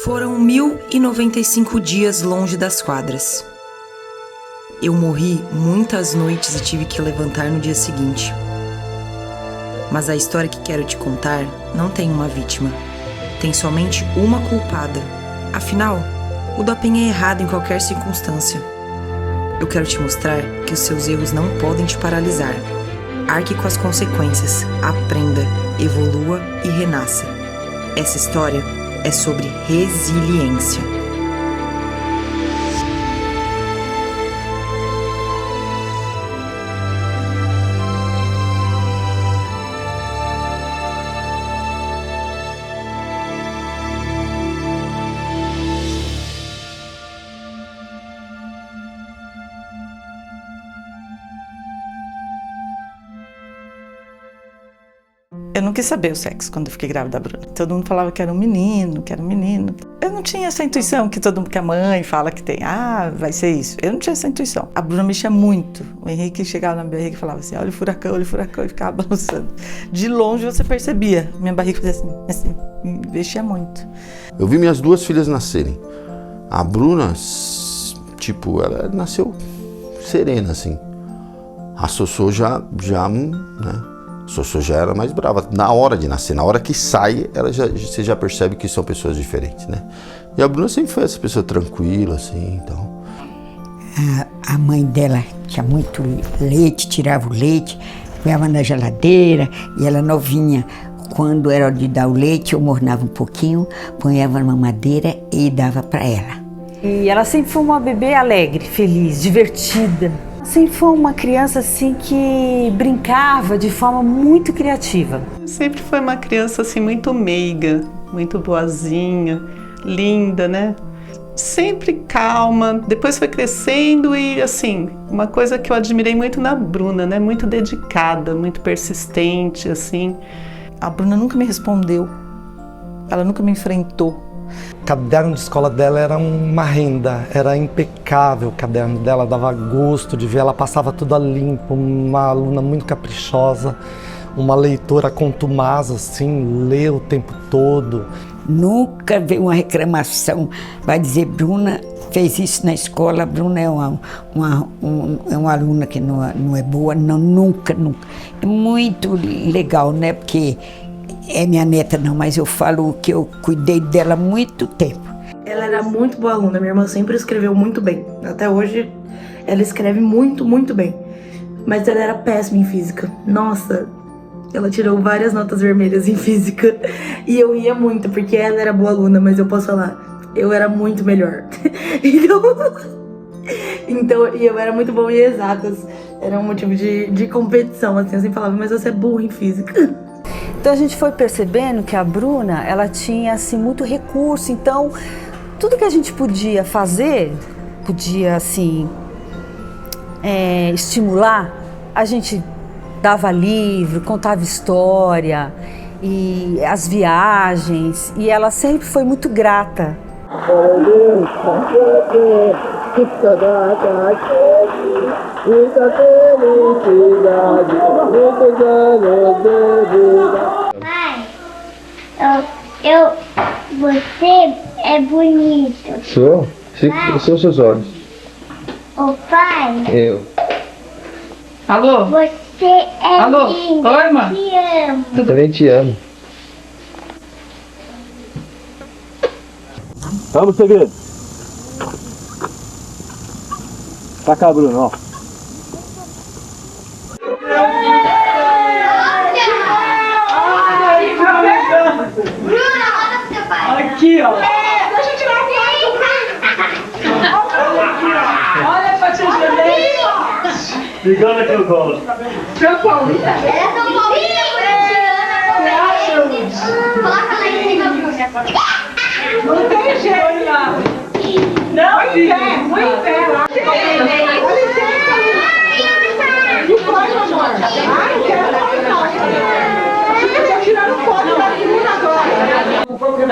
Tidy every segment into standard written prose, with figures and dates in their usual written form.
Foram 1095 dias longe das quadras. Eu morri muitas noites e tive que levantar no dia seguinte. Mas a história que quero te contar não tem uma vítima. Tem somente uma culpada. Afinal, o doping é errado em qualquer circunstância. Eu quero te mostrar que os seus erros não podem te paralisar. Arque com as consequências, aprenda, evolua e renasça. Essa história é sobre resiliência. Eu não quis saber o sexo quando eu fiquei grávida da Bruna. Todo mundo falava que era um menino, que era um menino. Eu não tinha essa intuição que todo mundo, que a mãe fala que tem. Ah, vai ser isso. Eu não tinha essa intuição. A Bruna mexia muito. O Henrique chegava na minha barriga e falava assim, olha o furacão, e ficava balançando. De longe você percebia. Minha barriga fazia assim, mexia muito. Eu vi minhas duas filhas nascerem. A Bruna, tipo, ela nasceu serena, assim. A Sossô já, né? A Sossô já era mais brava. Na hora de nascer, na hora que sai, você já percebe que são pessoas diferentes, né? E a Bruna sempre foi essa pessoa tranquila, assim, então. A mãe dela tinha muito leite, tirava o leite, põe na geladeira, e ela novinha. Quando era de dar o leite, eu mornava um pouquinho, ponhava na mamadeira e dava para ela. E ela sempre foi uma bebê alegre, feliz, divertida. Sempre foi uma criança assim que brincava de forma muito criativa. Sempre foi uma criança assim muito meiga, muito boazinha, linda, né? Sempre calma. Depois foi crescendo e assim, uma coisa que eu admirei muito na Bruna, né? Muito dedicada, muito persistente, assim. A Bruna nunca me respondeu. Ela nunca me enfrentou. O caderno de escola dela era uma renda, era impecável o caderno dela, dava gosto de ver, ela passava tudo a limpo, uma aluna muito caprichosa, uma leitora contumaz, assim, lê o tempo todo. Nunca veio uma reclamação, vai dizer, Bruna fez isso na escola, Bruna é uma aluna que não é boa, não, nunca. É muito legal, né, porque é minha neta não, mas eu falo que eu cuidei dela há muito tempo. Ela era muito boa aluna, minha irmã sempre escreveu muito bem. Até hoje ela escreve muito, muito bem. Mas ela era péssima em física. Nossa, ela tirou várias notas vermelhas em física. E eu ria muito, porque ela era boa aluna, mas eu posso falar, eu era muito melhor. Então, e eu era muito boa em exatas. Era um motivo de competição, assim. Eu sempre falava, mas você é burra em física. Então a gente foi percebendo que a Bruna, ela tinha assim muito recurso, então tudo que a gente podia fazer, podia assim estimular, a gente dava livro, contava história e as viagens, e ela sempre foi muito grata. Mãe, você é bonito. Sou? São seus olhos. O pai, Eu. Alô? você é Alô? lindo. Oi, mãe. Te amo. Também te amo. Vamos, segredo. Tá cá, Bruno, ó. Aqui, ó. Deixa eu tirar Olha a fatia de bebê. Ligando aqui no colo. Seu Paulinho. Ela é São Paulina, corintiana. Coloca lá em cima, Bruna. Não tem jeito lá. Não, muito pé lá. Que pode, amor? Ai, quero tá tirando foto da Bruna agora. O meu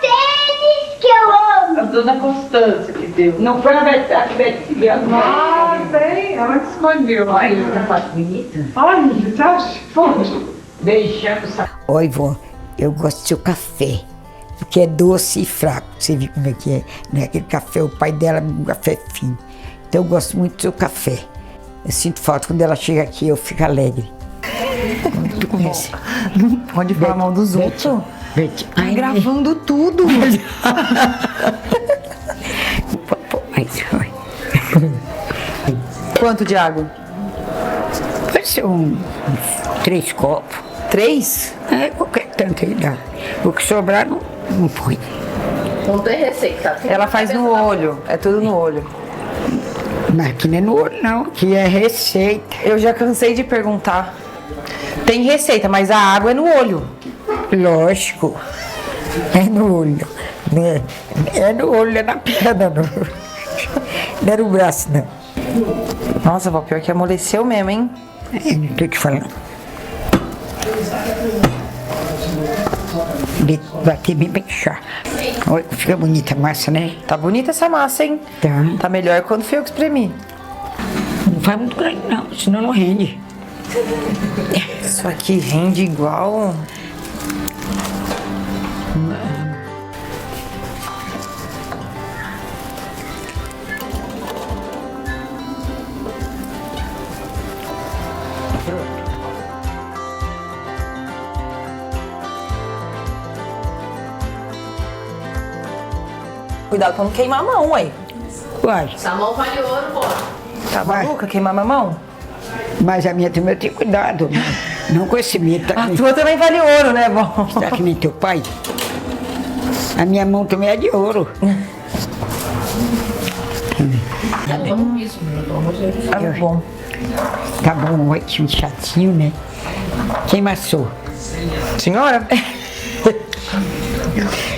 tênis que eu amo. A dona Constância que deu. Não foi a Betty que deu as mãos. Ah, sei. Ela que escolheu. Olha, tá foto bonita. Olha, você acha? Beijando. Oi, vó, eu gosto do seu café. porque é doce e fraco. Você viu como é que é, né? Aquele café, o pai dela, um café fino. Então eu gosto muito do seu café. Eu sinto falta quando ela chega aqui, eu fico alegre. Tu conhece? Não pode falar mal dos outros. Tá Gravando tudo. Quanto de água? Pode ser 3 copos. 3? É, qualquer tanto aí dá. O que sobrar, não põe. Não tem receita. Ela faz no olho, é tudo no olho. Mas aqui não é no olho, não. Aqui é receita. Eu já cansei de perguntar. Tem receita, mas a água é no olho. Lógico. É no olho. Né? É no olho, é na perna, não é no braço, não. Nossa, vó, pior que amoleceu mesmo, hein? Não tô te falando. De bater bem pra inchar. Olha, fica bonita a massa, né? Tá bonita essa massa, hein? Tá. Tá melhor quando fui eu que espremi. Não faz muito grande, não, senão não rende. Isso aqui rende igual. Cuidado pra não queimar a mão, aí. Uai, Essa mão vale ouro, pô. Tá maluca? Queimar minha mão? mas a minha também eu tenho cuidado. Não com esse medo. Tá A tua também vale ouro, né, vó? Tá que nem teu pai? A minha mão também é de ouro. É bom. Tá bom, ótimo, chatinho, né? Quem massou? Senhora?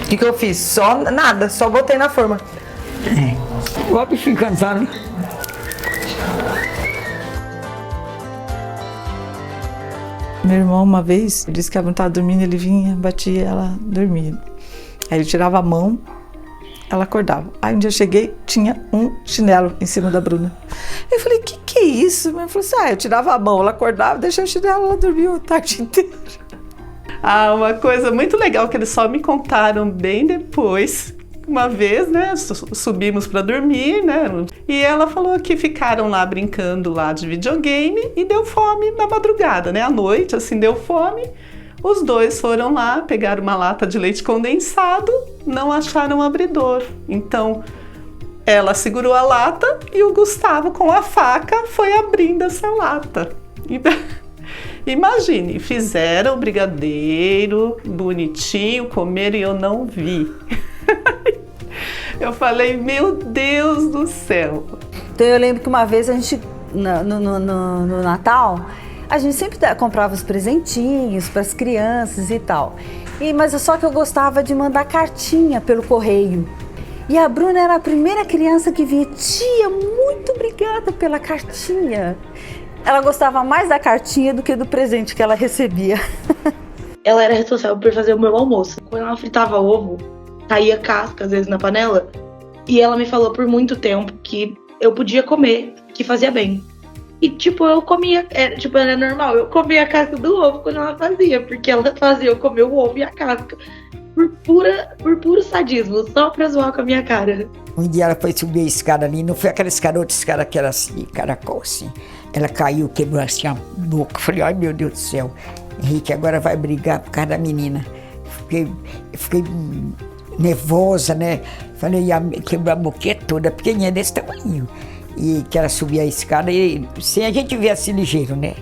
O que eu fiz? Só nada, só botei na forma. Ó, bichinho cansado. Meu irmão, uma vez, disse que a Bruna estava dormindo, ele vinha, batia ela dormindo. Aí ele tirava a mão, ela acordava. Aí um dia eu cheguei, tinha um chinelo em cima da Bruna. Eu falei, que é isso? Ela falou assim, eu tirava a mão, ela acordava, deixei o chinelo, ela dormiu a tarde inteira. Ah, uma coisa muito legal que eles só me contaram bem depois. Uma vez, né, subimos para dormir, né, e ela falou que ficaram lá brincando lá de videogame e deu fome na madrugada, né, à noite, assim, deu fome. Os dois foram lá, pegaram uma lata de leite condensado, não acharam abridor. Então, ela segurou a lata e o Gustavo, com a faca, foi abrindo essa lata. Então, imagine, fizeram o brigadeiro bonitinho, comeram e eu não vi. Eu falei, meu Deus do céu. Então eu lembro que uma vez a gente, no Natal, a gente sempre comprava os presentinhos para as crianças e tal. Mas só que eu gostava de mandar cartinha pelo correio. E a Bruna era a primeira criança que via, tia, muito obrigada pela cartinha. Ela gostava mais da cartinha do que do presente que ela recebia. Ela era responsável por fazer o meu almoço. Quando ela fritava ovo, caía casca às vezes na panela. E ela me falou por muito tempo que eu podia comer, que fazia bem. E tipo, eu comia, era normal, eu comia a casca do ovo quando ela fazia, porque ela fazia eu comer o ovo e a casca. Por puro sadismo, só pra zoar com a minha cara. Um dia ela foi subir a escada ali, não foi aquela escada, outra escada que era assim, caracol assim. Ela caiu, quebrou assim a boca. Falei, ai meu Deus do céu, Henrique agora vai brigar por causa da menina. Fiquei nervosa, né? Falei, quebrou a boquinha toda, pequenininha desse tamanho. E que ela subia a escada e sem a gente ver assim ligeiro, né?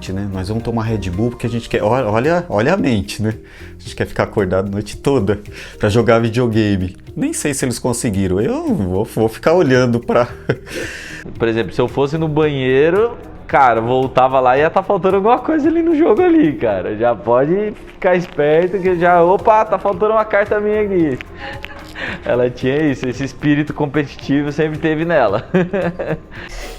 Né? Nós vamos tomar Red Bull porque a gente quer, olha a mente, né? A gente quer ficar acordado a noite toda pra jogar videogame. Nem sei se eles conseguiram, eu vou ficar olhando pra... Por exemplo, se eu fosse no banheiro, cara, voltava lá e ia tá faltando alguma coisa ali no jogo ali, cara. Já pode ficar esperto que opa, tá faltando uma carta minha aqui. Ela tinha isso, esse espírito competitivo sempre teve nela.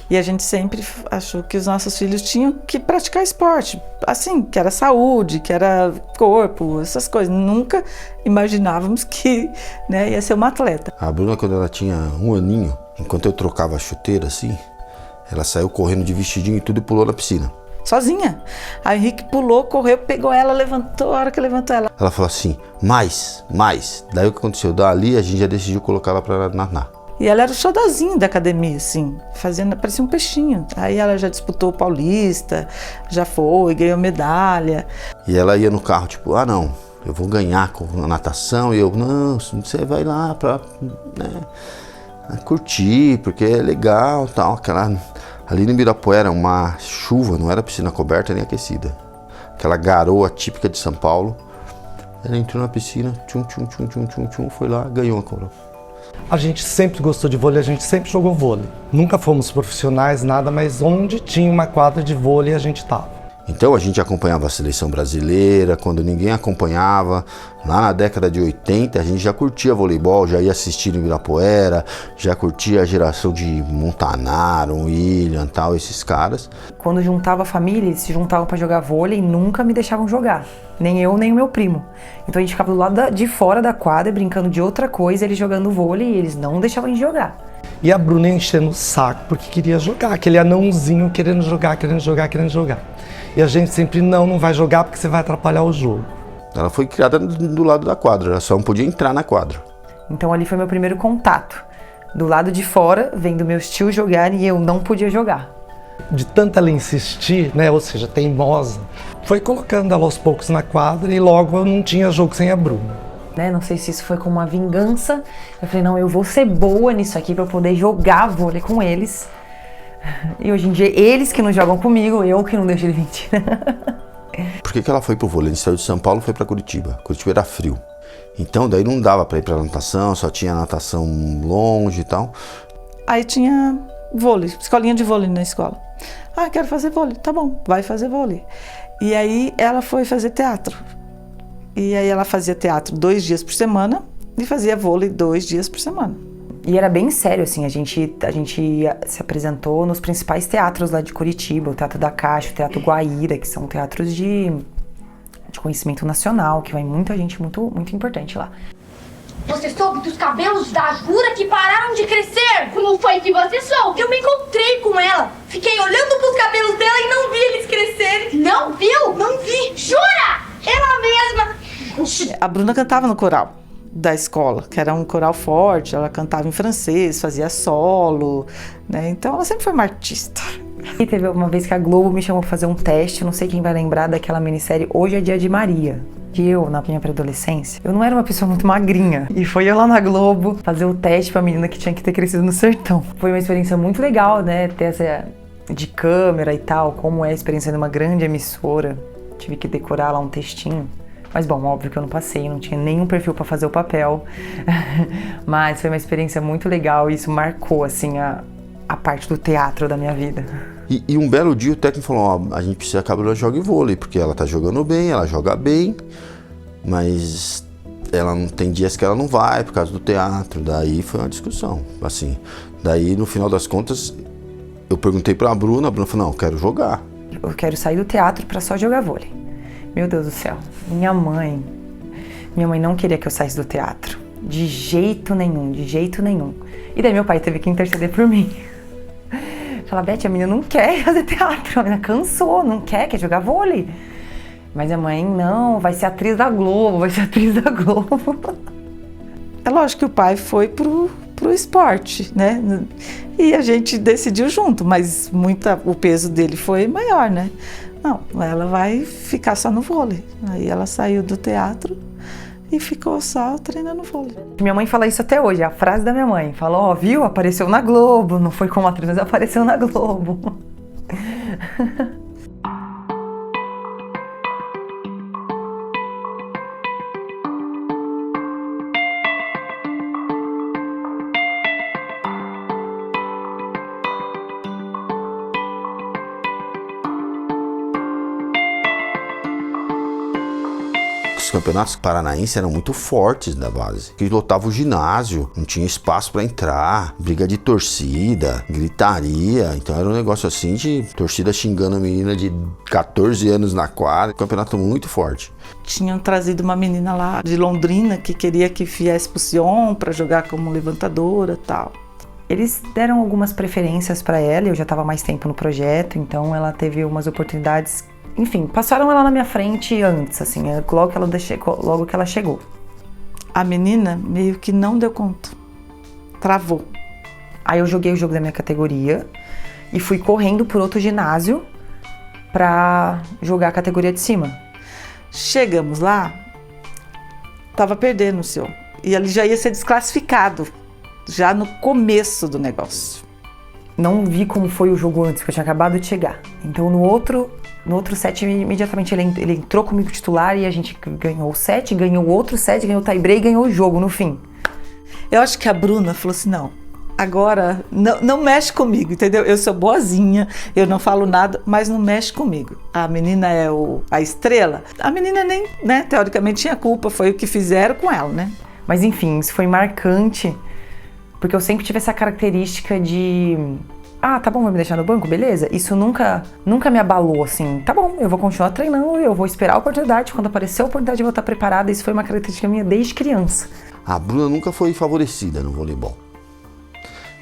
E a gente sempre achou que os nossos filhos tinham que praticar esporte, assim, que era saúde, que era corpo, essas coisas. Nunca imaginávamos que, né, ia ser uma atleta. A Bruna, quando ela tinha 1 aninho, enquanto eu trocava a chuteira assim, ela saiu correndo de vestidinho e tudo e pulou na piscina. sozinha. Aí o Henrique pulou, correu, pegou ela, levantou, a hora que levantou ela. Ela falou assim, mais. Daí o que aconteceu? Dali a gente já decidiu colocar ela pra nadar. E ela era o xodózinho da academia, assim, parecia um peixinho. Aí ela já disputou o Paulista, já foi, ganhou medalha. E ela ia no carro, tipo, não, eu vou ganhar com a natação. E eu, não, você vai lá pra curtir, porque é legal, tal. Ali no Ibirapuera, uma chuva, não era piscina coberta nem aquecida. Aquela garoa típica de São Paulo. Ela entrou na piscina, foi lá, ganhou a coroa. A gente sempre gostou de vôlei, a gente sempre jogou vôlei. Nunca fomos profissionais, nada, mas onde tinha uma quadra de vôlei a gente estava. Então a gente acompanhava a seleção brasileira, quando ninguém acompanhava, lá na década de 80 a gente já curtia voleibol, já ia assistir no Ibirapuera, já curtia a geração de Montanaro, William, tal, esses caras. Quando juntava a família, eles se juntavam para jogar vôlei e nunca me deixavam jogar. Nem eu, nem o meu primo. Então a gente ficava do lado de fora da quadra, brincando de outra coisa, eles jogando vôlei e eles não deixavam a gente jogar. E a Bruna enchendo o saco porque queria jogar, aquele anãozinho querendo jogar. E a gente sempre, não vai jogar porque você vai atrapalhar o jogo. Ela foi criada do lado da quadra, ela só não podia entrar na quadra. Então ali foi meu primeiro contato. Do lado de fora, vendo meus tios jogarem e eu não podia jogar. De tanto ela insistir, né, ou seja, teimosa, foi colocando ela aos poucos na quadra e logo eu não tinha jogo sem a Bruna. Não sei se isso foi como uma vingança. Eu falei, não, eu vou ser boa nisso aqui pra poder jogar vôlei com eles. E hoje em dia, eles que não jogam comigo, eu que não deixo ele mentir. Por que ela foi pro vôlei? A gente saiu de São Paulo e foi pra Curitiba. Curitiba era frio. Então daí não dava pra ir pra natação, só tinha natação longe e tal. Aí tinha vôlei, escolinha de vôlei na escola. Quero fazer vôlei. Tá bom, vai fazer vôlei. E aí ela foi fazer teatro. E aí ela fazia teatro 2 dias por semana e fazia vôlei 2 dias por semana. E era bem sério, assim, a gente se apresentou nos principais teatros lá de Curitiba, o Teatro da Caixa, o Teatro Guaíra, que são teatros de conhecimento nacional, que vai muita gente muito importante lá. Você soube dos cabelos da Jura que pararam de crescer? Como foi que você soube? Eu me encontrei com ela. Fiquei olhando pros cabelos dela e não vi eles crescerem. Não viu? Não vi. Jura? Ela mesma. A Bruna cantava no coral da escola, que era um coral forte, ela cantava em francês, fazia solo, né? Então ela sempre foi uma artista. E teve uma vez que a Globo me chamou pra fazer um teste, não sei quem vai lembrar daquela minissérie Hoje é Dia de Maria. Que eu, na minha pré-adolescência, eu não era uma pessoa muito magrinha. E foi eu lá na Globo fazer o teste pra menina que tinha que ter crescido no sertão. Foi uma experiência muito legal, né? Ter essa de câmera e tal, como é a experiência de uma grande emissora. Tive que decorar lá um textinho. Mas bom, óbvio que eu não passei, não tinha nenhum perfil para fazer o papel. Mas foi uma experiência muito legal e isso marcou, assim, a parte do teatro da minha vida. E um belo dia o técnico falou, a gente precisa que a Bruna jogue vôlei, porque ela tá jogando bem, ela joga bem, mas ela não tem dias que ela não vai por causa do teatro. Daí foi uma discussão, assim. Daí, no final das contas, eu perguntei pra Bruna, a Bruna falou, não, eu quero jogar. Eu quero sair do teatro para só jogar vôlei. Meu Deus do céu, minha mãe não queria que eu saísse do teatro. De jeito nenhum. E daí meu pai teve que interceder por mim. Falar, Beth, a menina não quer fazer teatro, a menina cansou, não quer jogar vôlei. Mas a mãe, não, vai ser atriz da Globo. É lógico que o pai foi pro esporte, né? E a gente decidiu junto, mas o peso dele foi maior, né? Não, ela vai ficar só no vôlei. Aí ela saiu do teatro e ficou só treinando vôlei. Minha mãe fala isso até hoje, a frase da minha mãe. Falou, viu, apareceu na Globo, não foi como atriz, mas apareceu na Globo. Os campeonatos paranaenses eram muito fortes da base, que lotava o ginásio, não tinha espaço para entrar, briga de torcida, gritaria, então era um negócio assim de torcida xingando a menina de 14 anos na quadra, campeonato muito forte. Tinham trazido uma menina lá de Londrina que queria que viesse pro Sion para jogar como levantadora e tal. Eles deram algumas preferências para ela, eu já estava mais tempo no projeto, então ela teve umas oportunidades, enfim, passaram ela na minha frente antes, assim, logo que ela chegou. A menina meio que não deu conta, travou. Aí eu joguei o jogo da minha categoria e fui correndo por outro ginásio para jogar a categoria de cima. Chegamos lá, tava perdendo o senhor, e ele já ia ser desclassificado. Já no começo do negócio. Não vi como foi o jogo antes, porque eu tinha acabado de chegar. Então no outro set, imediatamente ele entrou comigo titular e a gente ganhou o set, ganhou o outro set, ganhou o tie-break e ganhou o jogo no fim. Eu acho que a Bruna falou assim, não, agora não mexe comigo, entendeu? Eu sou boazinha, eu não falo nada, mas não mexe comigo. A menina é a estrela. A menina nem, né, teoricamente tinha culpa, foi o que fizeram com ela, né? Mas enfim, isso foi marcante. Porque eu sempre tive essa característica de... Ah, tá bom, vai me deixar no banco, beleza? Isso nunca me abalou, assim. Tá bom, eu vou continuar treinando, eu vou esperar a oportunidade. Quando aparecer a oportunidade, eu vou estar preparada. Isso foi uma característica minha desde criança. A Bruna nunca foi favorecida no voleibol.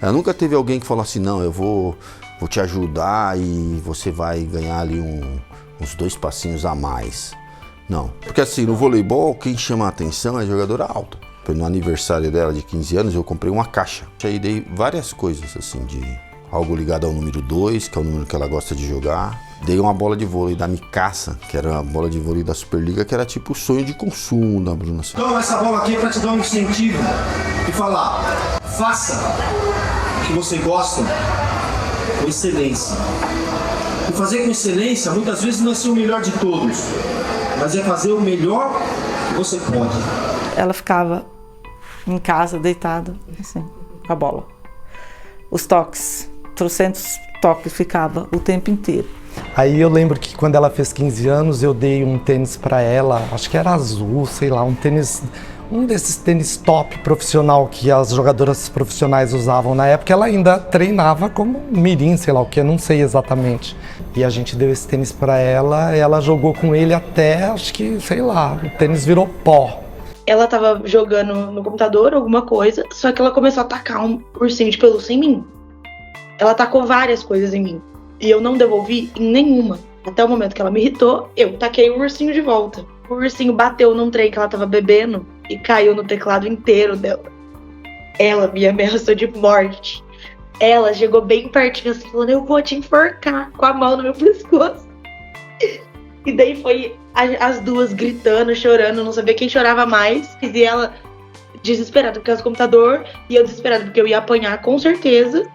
Ela nunca teve alguém que falou assim, não, eu vou te ajudar e você vai ganhar ali uns 2 passinhos a mais. Não, porque assim, no voleibol, quem chama a atenção é a jogadora alta. No aniversário dela de 15 anos, eu comprei uma caixa. Aí dei várias coisas, assim, de algo ligado ao número 2, que é o número que ela gosta de jogar. Dei uma bola de vôlei da Mikasa, que era a bola de vôlei da Superliga, que era tipo o sonho de consumo da Bruna. Toma essa bola aqui pra te dar um incentivo e falar, faça o que você gosta com excelência. E fazer com excelência, muitas vezes não é ser o melhor de todos, mas é fazer o melhor que você pode. Ela ficava em casa, deitada, assim, com a bola. Os toques, 300 toques, ficava o tempo inteiro. Aí eu lembro que quando ela fez 15 anos, eu dei um tênis pra ela, acho que era azul, sei lá, um desses tênis top profissional que as jogadoras profissionais usavam na época. Ela ainda treinava como mirim, sei lá o que, não sei exatamente. E a gente deu esse tênis pra ela, e ela jogou com ele até, acho que, sei lá, o tênis virou pó. Ela tava jogando no computador alguma coisa, só que ela começou a tacar um ursinho de pelúcia em mim. Ela tacou várias coisas em mim e eu não devolvi em nenhuma. Até o momento que ela me irritou, eu taquei o ursinho de volta. O ursinho bateu num trem que ela tava bebendo e caiu no teclado inteiro dela. Ela me ameaçou de morte. Ela chegou bem pertinho assim, falando, eu vou te enforcar, com a mão no meu pescoço. E daí foi as duas gritando, chorando, não sabia quem chorava mais. E ela desesperada por causa do computador e eu desesperada porque eu ia apanhar com certeza.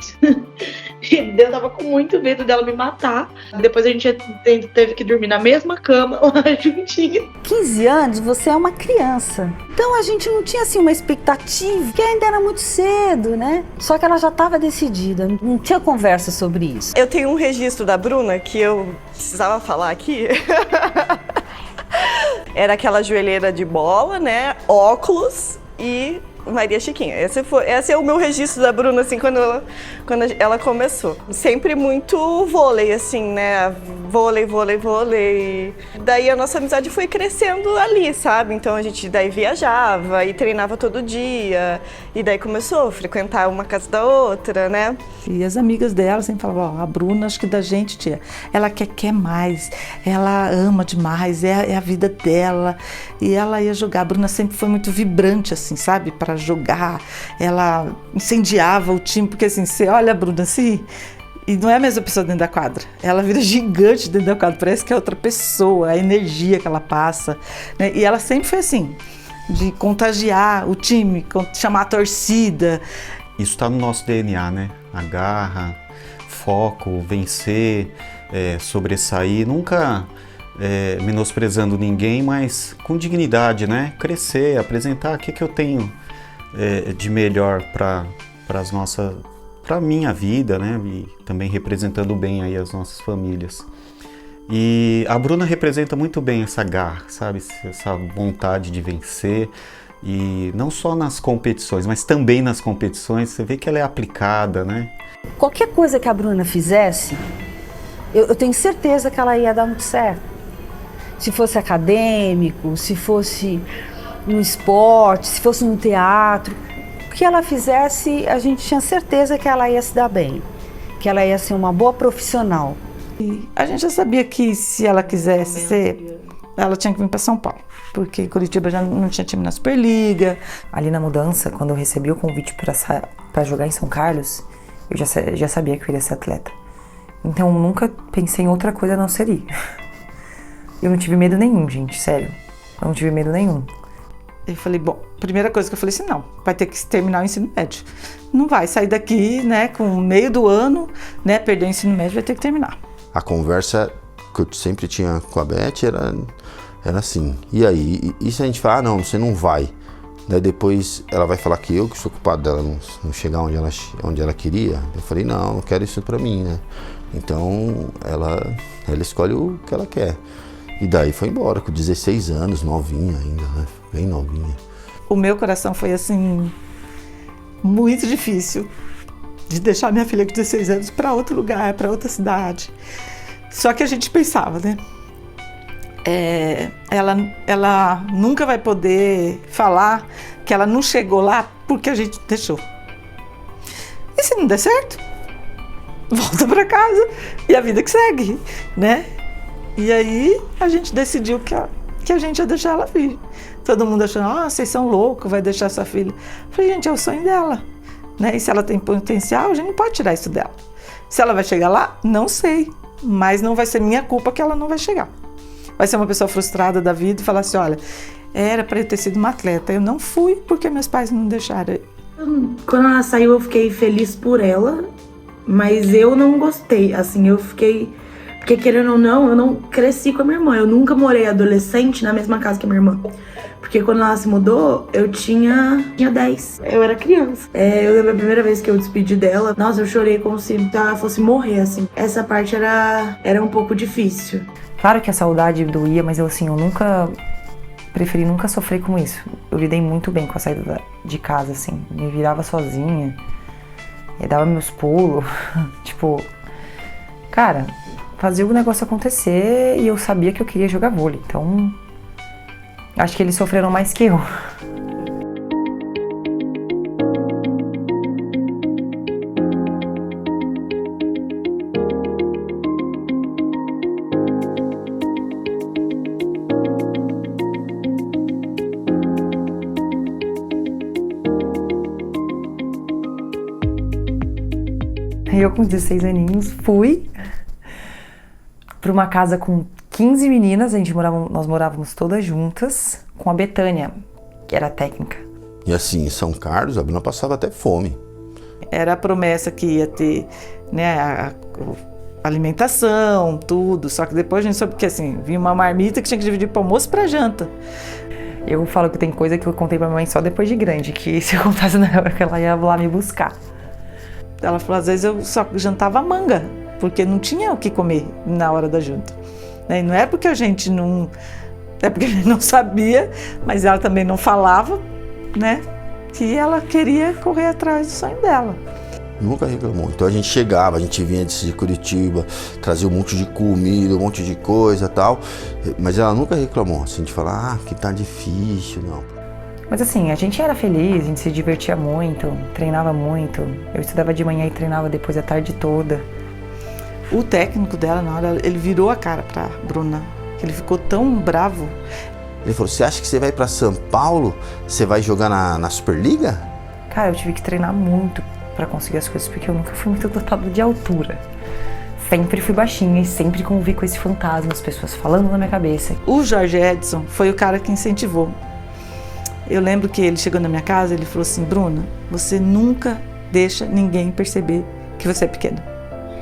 E eu tava com muito medo dela me matar. Depois a gente teve que dormir na mesma cama, lá juntinho. 15 anos, você é uma criança. Então a gente não tinha assim uma expectativa, que ainda era muito cedo, né? Só que ela já estava decidida, não tinha conversa sobre isso. Eu tenho um registro da Bruna que eu precisava falar aqui. Era aquela joelheira de bola, né? Óculos e Maria Chiquinha. Esse é o meu registro da Bruna, assim, quando ela começou. Sempre muito vôlei, assim, né? Vôlei. Daí a nossa amizade foi crescendo ali, sabe? Então a gente daí viajava e treinava todo dia. E daí começou a frequentar uma casa da outra, né? E as amigas dela sempre falavam, ó, a Bruna, acho que da gente, tia, ela quer mais, ela ama demais, é a vida dela. E ela ia jogar. A Bruna sempre foi muito vibrante, assim, sabe? Para jogar, ela incendiava o time, porque assim, você olha a Bruna assim, e não é a mesma pessoa dentro da quadra, ela vira gigante dentro da quadra, parece que é outra pessoa, a energia que ela passa, né? E ela sempre foi assim, de contagiar o time, chamar a torcida. Isso está no nosso DNA, né? A garra, foco, vencer, sobressair, nunca menosprezando ninguém, mas com dignidade, né? Crescer, apresentar o que eu tenho de melhor para a minha vida, né? E também representando bem aí as nossas famílias. E a Bruna representa muito bem essa garra, sabe? Essa vontade de vencer. E não só nas competições, mas também nas competições, você vê que ela é aplicada, né? Qualquer coisa que a Bruna fizesse, eu tenho certeza que ela ia dar muito certo. Se fosse acadêmico, se fosse no esporte, se fosse no teatro, que ela fizesse, a gente tinha certeza que ela ia se dar bem, que ela ia ser uma boa profissional. E a gente já sabia que se ela quisesse ser, ela tinha que vir para São Paulo, porque Curitiba já não tinha time na Superliga. Ali na mudança, quando eu recebi o convite para jogar em São Carlos, eu já sabia que eu iria ser atleta. Então eu nunca pensei em outra coisa a não ser ir. Eu não tive medo nenhum, gente, sério. Eu não tive medo nenhum. Eu falei, bom, primeira coisa que eu falei assim, não, vai ter que terminar o ensino médio. Não vai sair daqui, né, com o meio do ano, né, perder o ensino médio, vai ter que terminar. A conversa que eu sempre tinha com a Beth era assim, e aí? E se a gente falar, não, você não vai? Daí depois ela vai falar que eu que sou culpado dela não chegar onde ela queria. Eu falei, não quero isso pra mim, né? Então ela escolhe o que ela quer. E daí foi embora, com 16 anos, novinha ainda, né? Bem novinha. O meu coração foi assim, muito difícil de deixar minha filha com 16 anos para outro lugar, para outra cidade. Só que a gente pensava, né? Ela nunca vai poder falar que ela não chegou lá porque a gente deixou. E se não der certo, volta para casa e a vida que segue, né? E aí a gente decidiu que a gente ia deixar ela vir. Todo mundo achando, vocês são loucos, vai deixar essa filha. Eu falei, gente, é o sonho dela, né? E se ela tem potencial, a gente não pode tirar isso dela. Se ela vai chegar lá, não sei, mas não vai ser minha culpa que ela não vai chegar. Vai ser uma pessoa frustrada da vida e falar assim, olha, era para eu ter sido uma atleta, eu não fui porque meus pais não deixaram. Quando ela saiu, eu fiquei feliz por ela, mas eu não gostei, assim, eu fiquei... Porque querendo ou não, eu não cresci com a minha irmã, eu nunca morei adolescente na mesma casa que a minha irmã. Porque quando ela se mudou, eu tinha 10, eu era criança. Eu lembro a primeira vez que eu despedi dela, nossa, eu chorei como se ela fosse morrer, assim. Essa parte era um pouco difícil. Claro que a saudade doía, mas eu preferi nunca sofrer com isso. Eu lidei muito bem com a saída de casa, assim. Me virava sozinha, dava meus pulos, tipo... Cara, fazia o negócio acontecer e eu sabia que eu queria jogar vôlei. Então, acho que eles sofreram mais que eu. Eu, com 16 aninhos, fui para uma casa com 15 meninas, nós morávamos todas juntas, com a Betânia, que era técnica. E assim, em São Carlos, a Bruna passava até fome. Era a promessa que ia ter, né, a alimentação, tudo, só que depois a gente soube que assim, vinha uma marmita que tinha que dividir para almoço e para janta. Eu falo que tem coisa que eu contei pra minha mãe só depois de grande, que se eu contasse na época ela ia lá me buscar. Ela falou, às vezes eu só jantava manga, porque não tinha o que comer na hora da janta. E não é porque a gente não... É porque a gente não sabia, mas ela também não falava, né? Que ela queria correr atrás do sonho dela. Nunca reclamou. Então a gente chegava, a gente vinha de Curitiba, trazia um monte de comida, um monte de coisa e tal. Mas ela nunca reclamou, assim, de falar, que tá difícil, não. Mas assim, a gente era feliz, a gente se divertia muito, treinava muito. Eu estudava de manhã e treinava depois a tarde toda. O técnico dela, na hora, ele virou a cara pra Bruna. Ele ficou tão bravo. Ele falou, você acha que você vai pra São Paulo? Você vai jogar na Superliga? Cara, eu tive que treinar muito pra conseguir as coisas, porque eu nunca fui muito dotada de altura. Sempre fui baixinha e sempre convivi com esse fantasma, as pessoas falando na minha cabeça. O Jorge Edson foi o cara que incentivou. Eu lembro que ele chegou na minha casa e ele falou assim, Bruna, você nunca deixa ninguém perceber que você é pequena,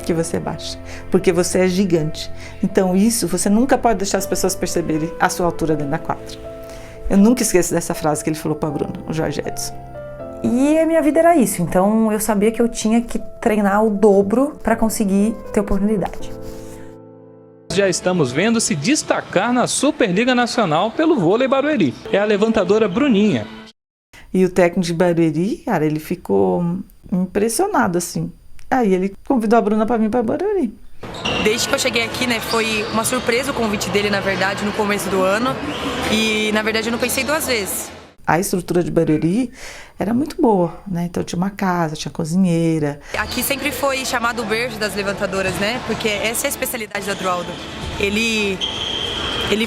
que você é baixa, porque você é gigante. Então isso, você nunca pode deixar as pessoas perceberem a sua altura dentro da quadra. Eu nunca esqueço dessa frase que ele falou pra Bruna, o Jorge Edson. E a minha vida era isso, então eu sabia que eu tinha que treinar o dobro para conseguir ter oportunidade. Já estamos vendo se destacar na Superliga Nacional pelo vôlei Barueri. É a levantadora Bruninha. E o técnico de Barueri, cara, ele ficou impressionado, assim. Aí ele convidou a Bruna para vir para Barueri. Desde que eu cheguei aqui, né, foi uma surpresa o convite dele, na verdade, no começo do ano. E, na verdade, eu não pensei duas vezes. A estrutura de Barueri era muito boa, né? Então tinha uma casa, tinha cozinheira. Aqui sempre foi chamado o berço das levantadoras, né? Porque essa é a especialidade do Adroaldo. Ele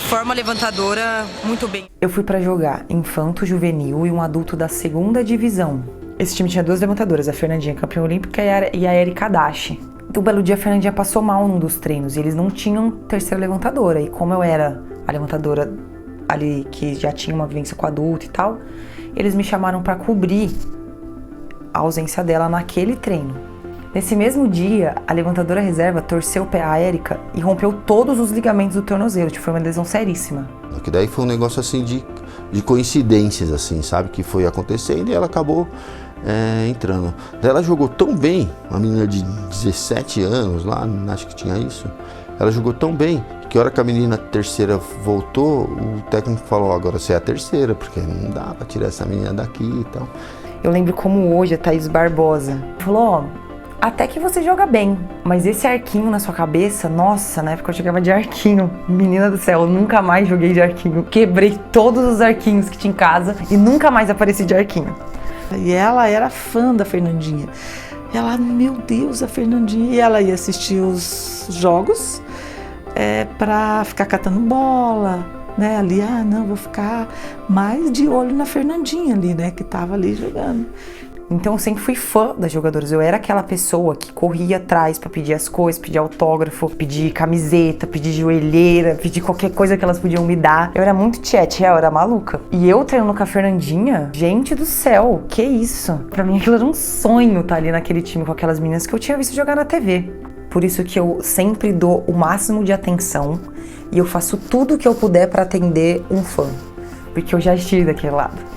forma a levantadora muito bem. Eu fui pra jogar infanto, juvenil e um adulto da 2ª divisão. Esse time tinha 2 levantadoras, a Fernandinha, campeã olímpica, e a Erika Dashi. Um belo dia a Fernandinha passou mal num dos treinos e eles não tinham 3ª levantadora. E como eu era a levantadora ali que já tinha uma vivência com adulto e tal, eles me chamaram para cobrir a ausência dela naquele treino. Nesse mesmo dia, a levantadora reserva torceu o pé à Erika e rompeu todos os ligamentos do tornozelo, foi uma lesão seríssima. Que daí foi um negócio assim de coincidências, assim, sabe, que foi acontecendo e ela acabou entrando. Daí ela jogou tão bem, uma menina de 17 anos lá, acho que tinha isso, ela jogou tão bem que a hora que a menina terceira voltou, o técnico falou, agora você é a terceira, porque não dá pra tirar essa menina daqui e tal. Eu lembro como hoje a Thaís Barbosa falou, até que você joga bem, mas esse arquinho na sua cabeça, nossa, na época eu jogava de arquinho, menina do céu, eu nunca mais joguei de arquinho, quebrei todos os arquinhos que tinha em casa e nunca mais apareci de arquinho. E ela era fã da Fernandinha, ela, meu Deus, a Fernandinha, e ela ia assistir os jogos pra ficar catando bola, né, ali, não, vou ficar mais de olho na Fernandinha ali, né, que tava ali jogando. Então eu sempre fui fã das jogadoras, eu era aquela pessoa que corria atrás pra pedir as coisas, pedir autógrafo, pedir camiseta, pedir joelheira, pedir qualquer coisa que elas podiam me dar. Eu era muito tiete, eu era maluca. E eu treinando com a Fernandinha, gente do céu, que isso? Pra mim aquilo era um sonho estar ali naquele time com aquelas meninas que eu tinha visto jogar na TV. Por isso que eu sempre dou o máximo de atenção e eu faço tudo o que eu puder pra atender um fã, porque eu já estive daquele lado.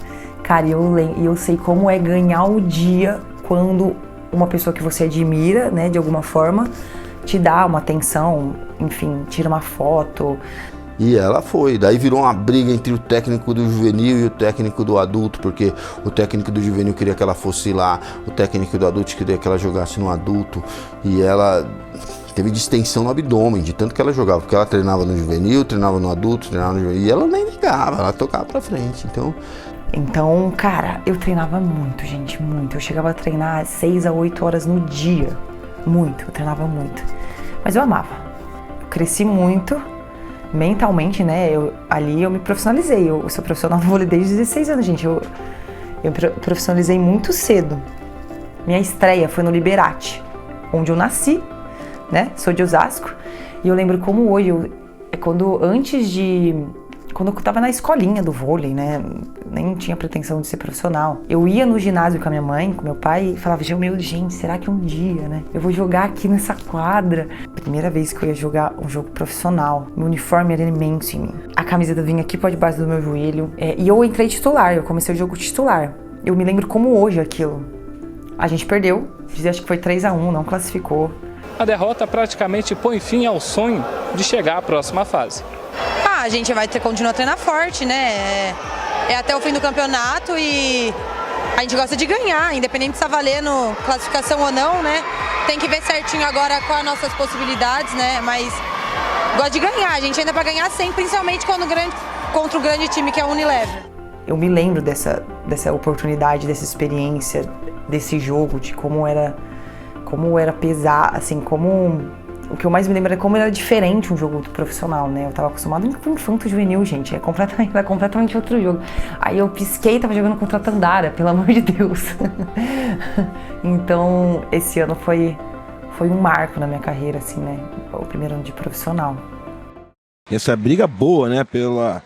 Cara, eu sei como é ganhar o dia quando uma pessoa que você admira, né, de alguma forma, te dá uma atenção, enfim, tira uma foto. E ela foi, daí virou uma briga entre o técnico do juvenil e o técnico do adulto, porque o técnico do juvenil queria que ela fosse lá, o técnico do adulto queria que ela jogasse no adulto, e ela teve distensão no abdômen, de tanto que ela jogava, porque ela treinava no juvenil, treinava no adulto, treinava no juvenil, e ela nem ligava, ela tocava pra frente, Então, cara, eu treinava muito, gente, muito. Eu chegava a treinar 6 a 8 horas no dia. Muito, eu treinava muito. Mas eu amava. Eu cresci muito, mentalmente, né? Ali eu me profissionalizei. Eu sou profissional do vôlei desde 16 anos, gente. Eu me profissionalizei muito cedo. Minha estreia foi no Liberate, onde eu nasci, né? Sou de Osasco. E eu lembro como hoje, quando eu tava na escolinha do vôlei, né, nem tinha pretensão de ser profissional. Eu ia no ginásio com a minha mãe, com meu pai, e falava, gente, será que um dia, né, eu vou jogar aqui nessa quadra? Primeira vez que eu ia jogar um jogo profissional, meu uniforme era imenso em mim. A camiseta vinha aqui por debaixo do meu joelho, e eu entrei titular, eu comecei o jogo titular. Eu me lembro como hoje aquilo. A gente perdeu, acho que foi 3-1, não classificou. A derrota praticamente põe fim ao sonho de chegar à próxima fase. A gente vai continuar a treinar forte, né? É até o fim do campeonato e a gente gosta de ganhar, independente se tá valendo classificação ou não, né? Tem que ver certinho agora quais as nossas possibilidades, né? Mas gosta de ganhar, a gente ainda vai ganhar sempre, principalmente contra o grande time que é o Unilever. Eu me lembro dessa oportunidade, dessa experiência, desse jogo, de como era pesar, assim, o que eu mais me lembro é como era diferente um jogo profissional, né? Eu tava acostumado com infanto juvenil, gente. Era completamente outro jogo. Aí eu pisquei e tava jogando contra a Tandara, pelo amor de Deus. Então, esse ano foi um marco na minha carreira, assim, né? O primeiro ano de profissional. Essa briga boa, né? Pela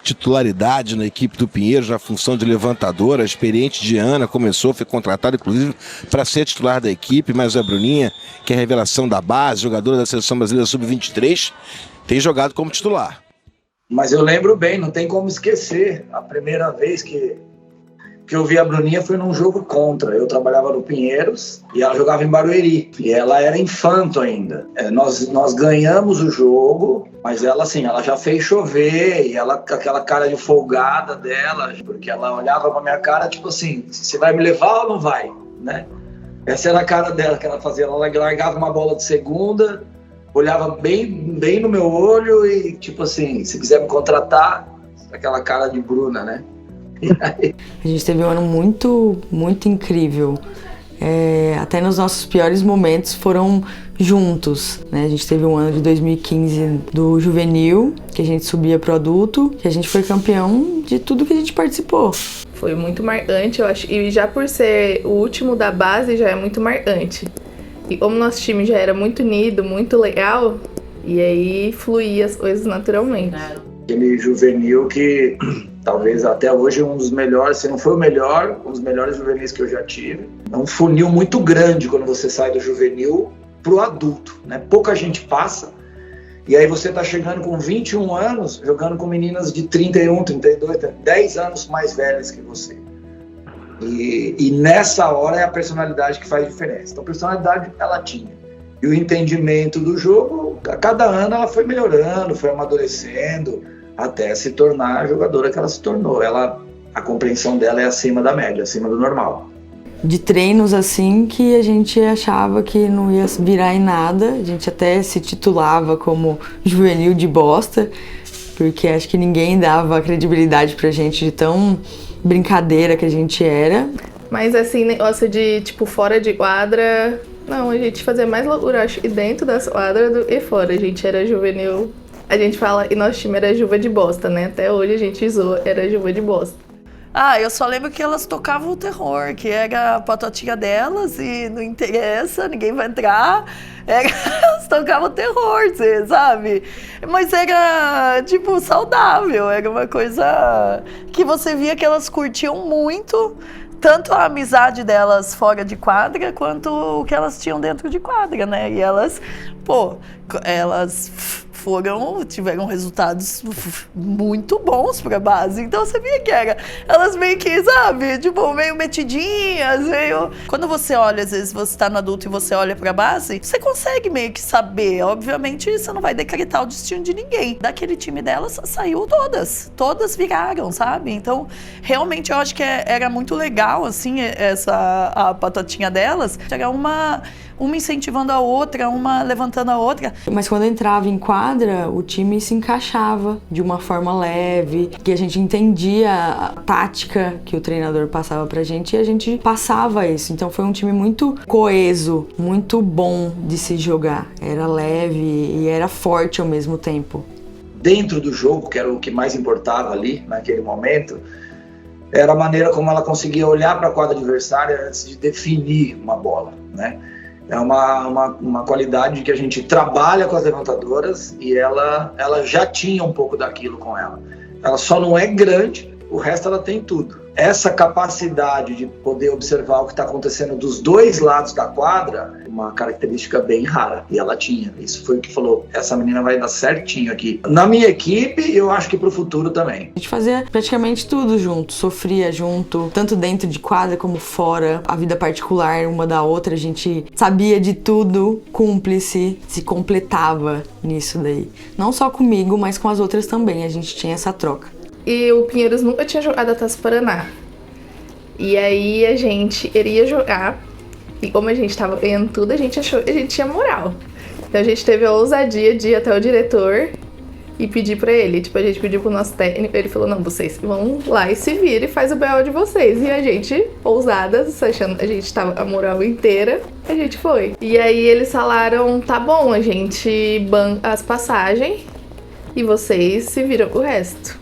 titularidade na equipe do Pinheiros, na função de levantadora, a experiente Diana foi contratada inclusive para ser titular da equipe, mas a Bruninha, que é a revelação da base, jogadora da Seleção Brasileira Sub-23, tem jogado como titular. Mas eu lembro bem, não tem como esquecer, a primeira vez que eu vi a Bruninha foi num jogo contra. Eu trabalhava no Pinheiros e ela jogava em Barueri. E ela era infanto ainda. Nós ganhamos o jogo, mas ela assim, ela já fez chover e ela com aquela cara de folgada dela, porque ela olhava pra minha cara tipo assim, você vai me levar ou não vai, né? Essa era a cara dela que ela fazia. Ela largava uma bola de segunda, olhava bem no meu olho e tipo assim, se quiser me contratar, aquela cara de Bruna, né? A gente teve um ano muito, muito incrível. Até nos nossos piores momentos foram juntos, né? A gente teve um ano de 2015 do juvenil, que a gente subia pro adulto, que a gente foi campeão de tudo que a gente participou. Foi muito marcante, eu acho, e já por ser o último da base já é muito marcante. E como nosso time já era muito unido, muito legal, e aí fluía as coisas naturalmente. Aquele juvenil que talvez até hoje um dos melhores, se não foi o melhor, um dos melhores juvenis que eu já tive. É um funil muito grande quando você sai do juvenil pro adulto, né? Pouca gente passa, e aí você tá chegando com 21 anos, jogando com meninas de 31, 32, 10 anos mais velhas que você. E nessa hora é a personalidade que faz diferença. Então a personalidade ela tinha. E o entendimento do jogo, a cada ano ela foi melhorando, foi amadurecendo, até se tornar a jogadora que ela se tornou. A compreensão dela é acima da média, acima do normal. De treinos assim que a gente achava que não ia virar em nada, a gente até se titulava como juvenil de bosta, porque acho que ninguém dava credibilidade pra gente de tão brincadeira que a gente era. Mas assim, negócio de tipo fora de quadra, não, a gente fazia mais loucura, acho, e dentro das quadras do que fora. A gente era juvenil, a gente fala, e nosso time era juva de bosta, né? Até hoje a gente usou, era juva de bosta. Eu só lembro que elas tocavam o terror, que era a patotinha delas e não interessa, ninguém vai entrar. Elas tocavam o terror, sabe? Mas era, tipo, saudável, era uma coisa que você via que elas curtiam muito, tanto a amizade delas fora de quadra, quanto o que elas tinham dentro de quadra, né? E elas, tiveram resultados muito bons pra base. Então você via que elas meio que, sabe, tipo, meio metidinhas, meio... Quando você olha, às vezes você tá no adulto e você olha pra base, você consegue meio que saber. Obviamente, você não vai decretar o destino de ninguém. Daquele time delas, saiu todas. Todas viraram, sabe? Então, realmente, eu acho que era muito legal, assim, a patotinha delas. Era uma incentivando a outra, uma levantando a outra. Mas quando entrava em quadra, o time se encaixava de uma forma leve, que a gente entendia a tática que o treinador passava pra gente e a gente passava isso. Então foi um time muito coeso, muito bom de se jogar. Era leve e era forte ao mesmo tempo. Dentro do jogo, que era o que mais importava ali, naquele momento, era a maneira como ela conseguia olhar para a quadra adversária antes de definir uma bola, né? É uma qualidade que a gente trabalha com as levantadoras e ela já tinha um pouco daquilo com ela. Ela só não é grande, o resto ela tem tudo. Essa capacidade de poder observar o que está acontecendo dos dois lados da quadra é uma característica bem rara, e ela tinha. Isso foi o que falou, essa menina vai dar certinho aqui. Na minha equipe, eu acho que pro futuro também. A gente fazia praticamente tudo junto, sofria junto, tanto dentro de quadra como fora. A vida particular uma da outra, a gente sabia de tudo, cúmplice, se completava nisso daí. Não só comigo, mas com as outras também, a gente tinha essa troca. E o Pinheiros nunca tinha jogado a Taça Paraná. E aí a gente iria jogar, e como a gente tava ganhando tudo, a gente achou que a gente tinha moral. Então a gente teve a ousadia de ir até o diretor e pedir pra ele. Tipo, a gente pediu pro nosso técnico, ele falou, não, vocês vão lá e se viram e faz o BO de vocês. E a gente, ousadas, achando que a gente tava a moral inteira, a gente foi. E aí eles falaram, tá bom, a gente banca as passagens e vocês se viram com o resto.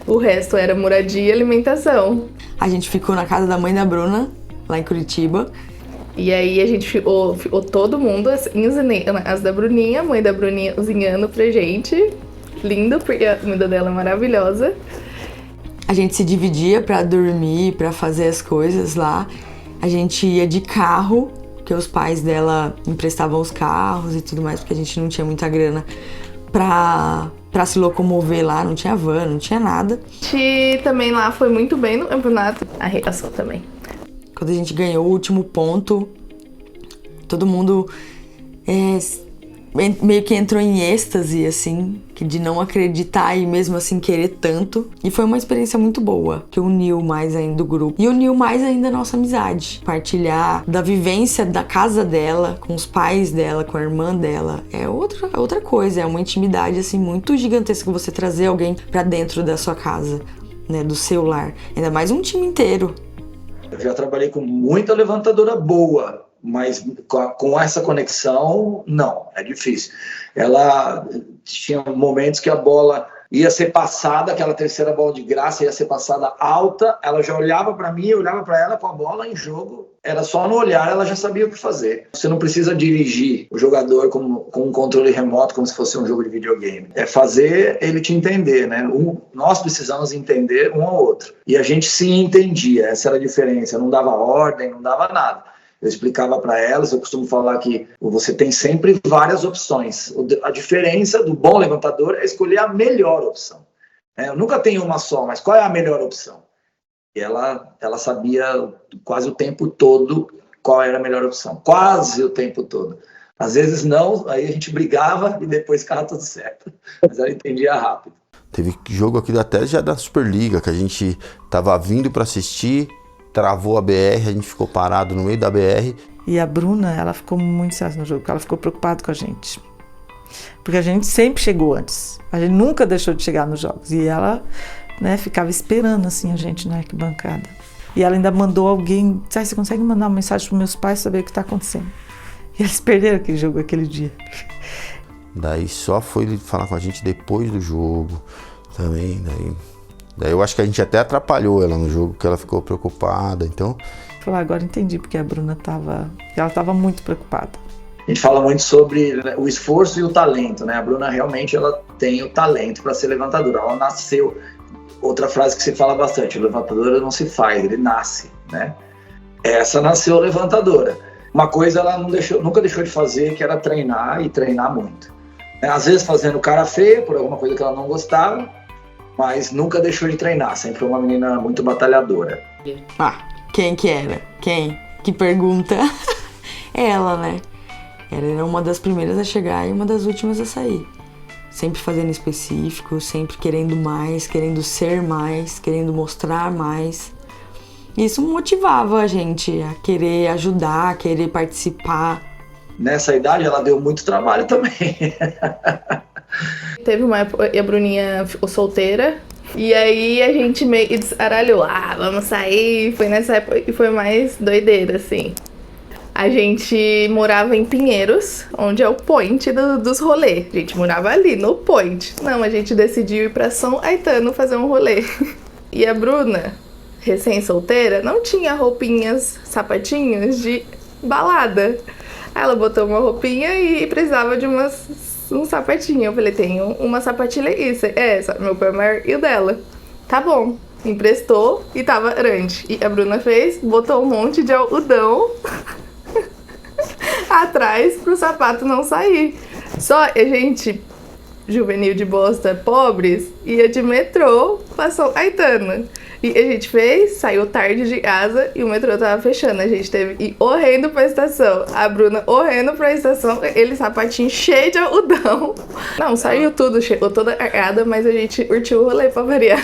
O resto era moradia e alimentação. A gente ficou na casa da mãe da Bruna, lá em Curitiba. E aí a gente ficou todo mundo assim, na casa da Bruninha, a mãe da Bruninha cozinhando pra gente. Lindo, porque a comida dela é maravilhosa. A gente se dividia pra dormir, pra fazer as coisas lá. A gente ia de carro, porque os pais dela emprestavam os carros e tudo mais, porque a gente não tinha muita grana pra se locomover lá, não tinha van, não tinha nada. A gente também lá foi muito bem no campeonato, arregaçou também. Quando a gente ganhou o último ponto, todo mundo meio que entrou em êxtase, assim, de não acreditar e mesmo assim querer tanto. E foi uma experiência muito boa, que uniu mais ainda o grupo. E uniu mais ainda a nossa amizade. Partilhar da vivência da casa dela, com os pais dela, com a irmã dela, é outra coisa. É uma intimidade, assim, muito gigantesca você trazer alguém pra dentro da sua casa. né, do seu lar. Ainda mais um time inteiro. Eu já trabalhei com muita levantadora boa, mas com essa conexão, não, é difícil. Ela tinha momentos que a bola ia ser passada, aquela terceira bola de graça ia ser passada alta, ela já olhava para mim, eu olhava para ela com a bola em jogo, era só no olhar, ela já sabia o que fazer. Você não precisa dirigir o jogador com um controle remoto como se fosse um jogo de videogame. É fazer ele te entender, né? Nós precisamos entender um ao outro. E a gente se entendia, essa era a diferença. Eu não dava ordem, não dava nada. Eu explicava para elas, eu costumo falar que você tem sempre várias opções. A diferença do bom levantador é escolher a melhor opção. Eu nunca tenho uma só, mas qual é a melhor opção? E ela sabia quase o tempo todo qual era a melhor opção. Quase o tempo todo. Às vezes não, aí a gente brigava e depois ficava tudo certo. Mas ela entendia rápido. Teve jogo aqui até já da Superliga, que a gente tava vindo para assistir, travou a BR, a gente ficou parado no meio da BR. E a Bruna, ela ficou muito séria no jogo, porque ela ficou preocupada com a gente. Porque a gente sempre chegou antes. A gente nunca deixou de chegar nos jogos. E ela, né, ficava esperando assim a gente na arquibancada. E ela ainda mandou alguém, você consegue mandar uma mensagem para meus pais saber o que está acontecendo? E eles perderam aquele jogo aquele dia. Daí só foi falar com a gente depois do jogo também. Daí eu acho que a gente até atrapalhou ela no jogo, porque ela ficou preocupada, então... Falar, agora entendi porque a Bruna estava muito preocupada. A gente fala muito sobre o esforço e o talento, né? A Bruna realmente ela tem o talento para ser levantadora. Ela nasceu. Outra frase que se fala bastante: o levantador não se faz, ele nasce, né? Essa nasceu levantadora. Uma coisa ela nunca deixou de fazer, que era treinar e treinar muito. Às vezes fazendo cara feia por alguma coisa que ela não gostava, mas nunca deixou de treinar. Sempre foi uma menina muito batalhadora. Quem que era? Quem? Que pergunta? Ela, né? Ela era uma das primeiras a chegar e uma das últimas a sair. Sempre fazendo específico, sempre querendo mais, querendo ser mais, querendo mostrar mais. Isso motivava a gente a querer ajudar, a querer participar. Nessa idade ela deu muito trabalho também. Teve uma época, a Bruninha ficou solteira, e aí a gente meio que desaralhou. Vamos sair. Foi nessa época que foi mais doideira, assim. A gente morava em Pinheiros, onde é o point dos rolês. A gente morava ali, no point. Não, a gente decidiu ir pra São Aitano fazer um rolê. E a Bruna, recém-solteira, não tinha roupinhas, sapatinhos de balada. Ela botou uma roupinha e precisava de um sapatinho. Eu falei, tenho uma sapatilha isso. Essa, meu pé maior e o dela. Tá bom. Emprestou e tava grande. E a Bruna botou um monte de algodão atrás pro sapato não sair. Só a gente, juvenil de bosta, pobres, ia de metrô pra São Aitano. E a gente saiu tarde de casa e o metrô tava fechando. A gente teve que ir correndo pra estação. A Bruna correndo pra estação, ele sapatinho cheio de algodão. Não, saiu tudo, chegou toda arcada, mas a gente curtiu o rolê pra variar.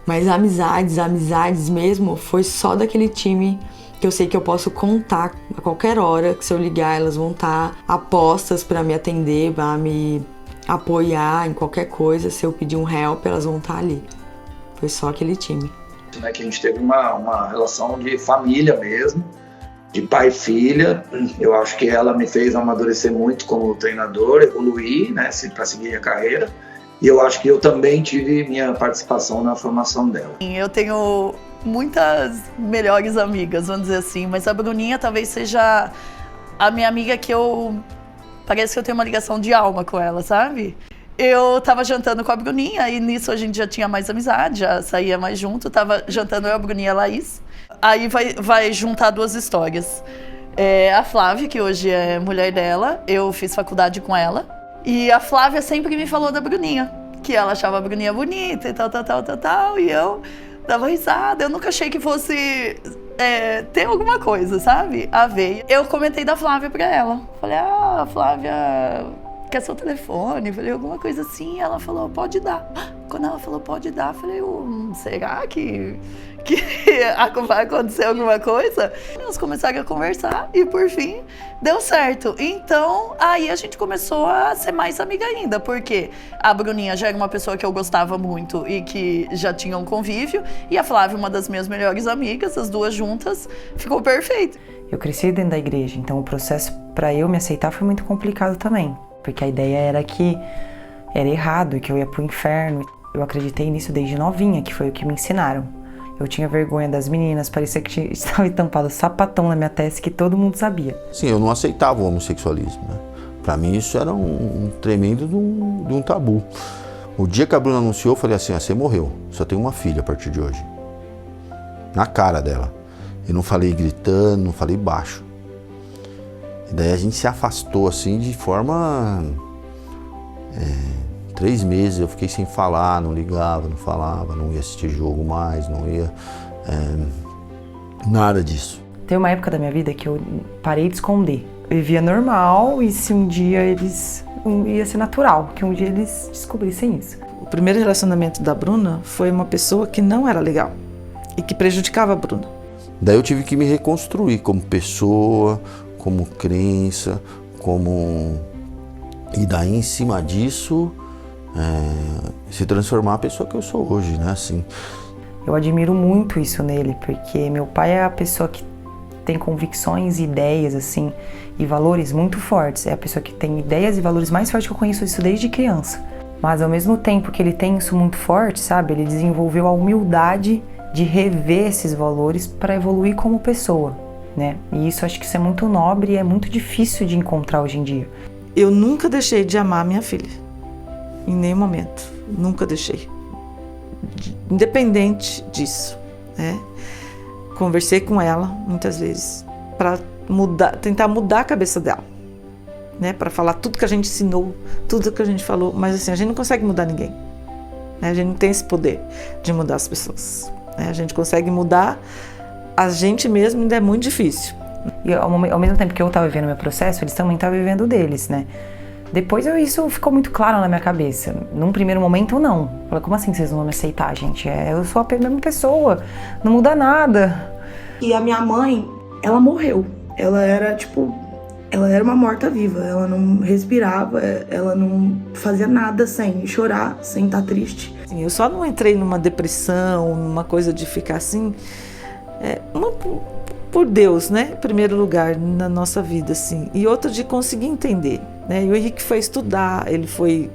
Mas amizades mesmo, foi só daquele time que eu sei que eu posso contar a qualquer hora, que se eu ligar elas vão estar apostas pra me atender, pra me apoiar em qualquer coisa. Se eu pedir um help, elas vão estar ali. Foi só aquele time. Que a gente teve uma relação de família mesmo, de pai e filha. Eu acho que ela me fez amadurecer muito como treinador, evoluir, né, para seguir a carreira. E eu acho que eu também tive minha participação na formação dela. Eu tenho muitas melhores amigas, vamos dizer assim, mas a Bruninha talvez seja a minha amiga que parece que eu tenho uma ligação de alma com ela, sabe? Eu tava jantando com a Bruninha e nisso a gente já tinha mais amizade, já saía mais junto. Tava jantando eu, a Bruninha e a Laís. Aí vai juntar duas histórias. A Flávia, que hoje é mulher dela, eu fiz faculdade com ela. E a Flávia sempre me falou da Bruninha, que ela achava a Bruninha bonita e tal. E eu dava risada. Eu nunca achei que fosse ter alguma coisa, sabe? A ver. Eu comentei da Flávia pra ela. Falei, Flávia... quer seu telefone? Eu falei, alguma coisa assim. Ela falou, pode dar. Quando ela falou, pode dar, eu falei, será que vai acontecer alguma coisa? Eles começaram a conversar e, por fim, deu certo. Então, aí a gente começou a ser mais amiga ainda, porque a Bruninha já era uma pessoa que eu gostava muito e que já tinha um convívio, e a Flávia, uma das minhas melhores amigas, as duas juntas, ficou perfeito. Eu cresci dentro da igreja, então o processo para eu me aceitar foi muito complicado também, porque a ideia era que era errado, que eu ia pro inferno. Eu acreditei nisso desde novinha, que foi o que me ensinaram. Eu tinha vergonha das meninas, parecia que estava estampado sapatão na minha testa que todo mundo sabia. Sim, eu não aceitava o homossexualismo, né? Para mim isso era um tremendo de um tabu. O dia que a Bruna anunciou, eu falei assim, você morreu, só tem uma filha a partir de hoje. Na cara dela. Eu não falei gritando, não falei baixo. E daí a gente se afastou assim de forma... 3 meses eu fiquei sem falar, não ligava, não falava, não ia assistir jogo mais, não ia... nada disso. Tem uma época da minha vida que eu parei de esconder. Eu vivia normal e se um dia ia ser natural, que um dia eles descobrissem isso. O primeiro relacionamento da Bruna foi uma pessoa que não era legal e que prejudicava a Bruna. Daí eu tive que me reconstruir como pessoa, como crença, E daí em cima disso... se transformar a pessoa que eu sou hoje, né? Assim. Eu admiro muito isso nele, porque meu pai é a pessoa que tem convicções, ideias, assim, e valores muito fortes. É a pessoa que tem ideias e valores mais fortes que eu conheço isso desde criança. Mas ao mesmo tempo que ele tem isso muito forte, sabe? Ele desenvolveu a humildade de rever esses valores para evoluir como pessoa, né? E isso acho que isso é muito nobre e é muito difícil de encontrar hoje em dia. Eu nunca deixei de amar minha filha. Em nenhum momento, nunca deixei. Independente disso, né? Conversei com ela muitas vezes para tentar mudar a cabeça dela, né? Para falar tudo que a gente ensinou, tudo que a gente falou, mas assim, a gente não consegue mudar ninguém, né? A gente não tem esse poder de mudar as pessoas, né? A gente consegue mudar a gente mesmo, ainda é muito difícil. E ao mesmo tempo que eu estava vivendo o meu processo, eles também estavam vivendo o deles, né? Depois isso ficou muito claro na minha cabeça. Num primeiro momento, não. Falei, como assim vocês não vão me aceitar, gente? Eu sou a mesma pessoa, não muda nada. E a minha mãe, ela morreu. Ela era, ela era uma morta-viva. Ela não respirava, ela não fazia nada sem chorar, sem estar triste. Eu só não entrei numa depressão, numa coisa de ficar assim... por Deus, né? Em primeiro lugar na nossa vida, assim. E outra de conseguir entender, né? E o Henrique foi estudar, ele foi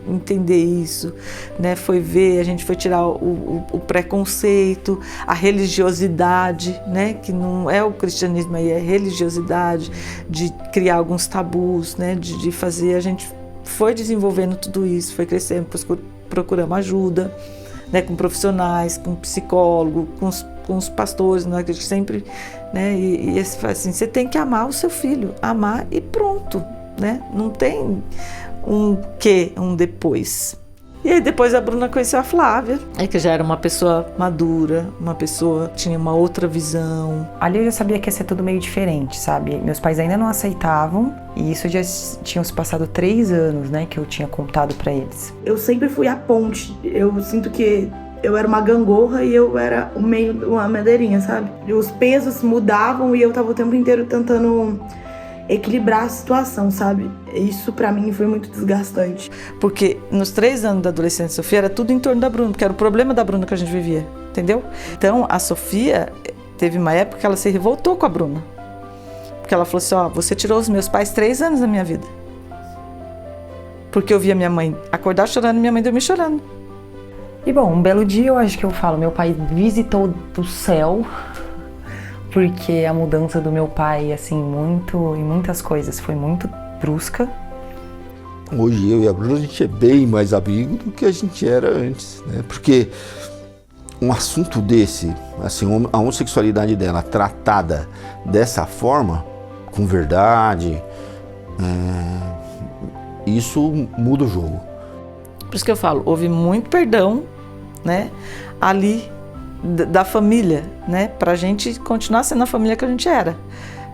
entender isso, né? Foi ver, a gente foi tirar o preconceito, a religiosidade, né? Que não é o cristianismo aí, é a religiosidade, de criar alguns tabus, né? De fazer, a gente foi desenvolvendo tudo isso, foi crescendo, procuramos ajuda, né? Com profissionais, com psicólogo, com os pastores, né, que sempre, né, e assim, você tem que amar o seu filho, amar e pronto, né, não tem um depois. E aí depois a Bruna conheceu a Flávia, que já era uma pessoa madura, uma pessoa que tinha uma outra visão. Ali eu já sabia que ia ser tudo meio diferente, sabe, meus pais ainda não aceitavam, e isso já tinham se passado 3 anos, né, que eu tinha contado pra eles. Eu sempre fui a ponte, eu sinto que eu era uma gangorra e eu era o meio de uma madeirinha, sabe? E os pesos mudavam e eu tava o tempo inteiro tentando equilibrar a situação, sabe? Isso pra mim foi muito desgastante. Porque nos 3 anos da adolescência Sofia era tudo em torno da Bruna, porque era o problema da Bruna que a gente vivia, entendeu? Então a Sofia teve uma época que ela se revoltou com a Bruna. Porque ela falou assim, você tirou os meus pais 3 anos da minha vida. Porque eu via minha mãe acordar chorando e minha mãe dormir chorando. E bom, um belo dia eu acho que eu falo, meu pai visitou do céu, porque a mudança do meu pai, assim, em muitas coisas foi muito brusca. Hoje eu e a Bruna, a gente é bem mais amigo do que a gente era antes, né? Porque um assunto desse, assim, a homossexualidade dela tratada dessa forma, com verdade, isso muda o jogo. Por isso que eu falo, houve muito perdão, né, ali da família, né, pra gente continuar sendo a família que a gente era.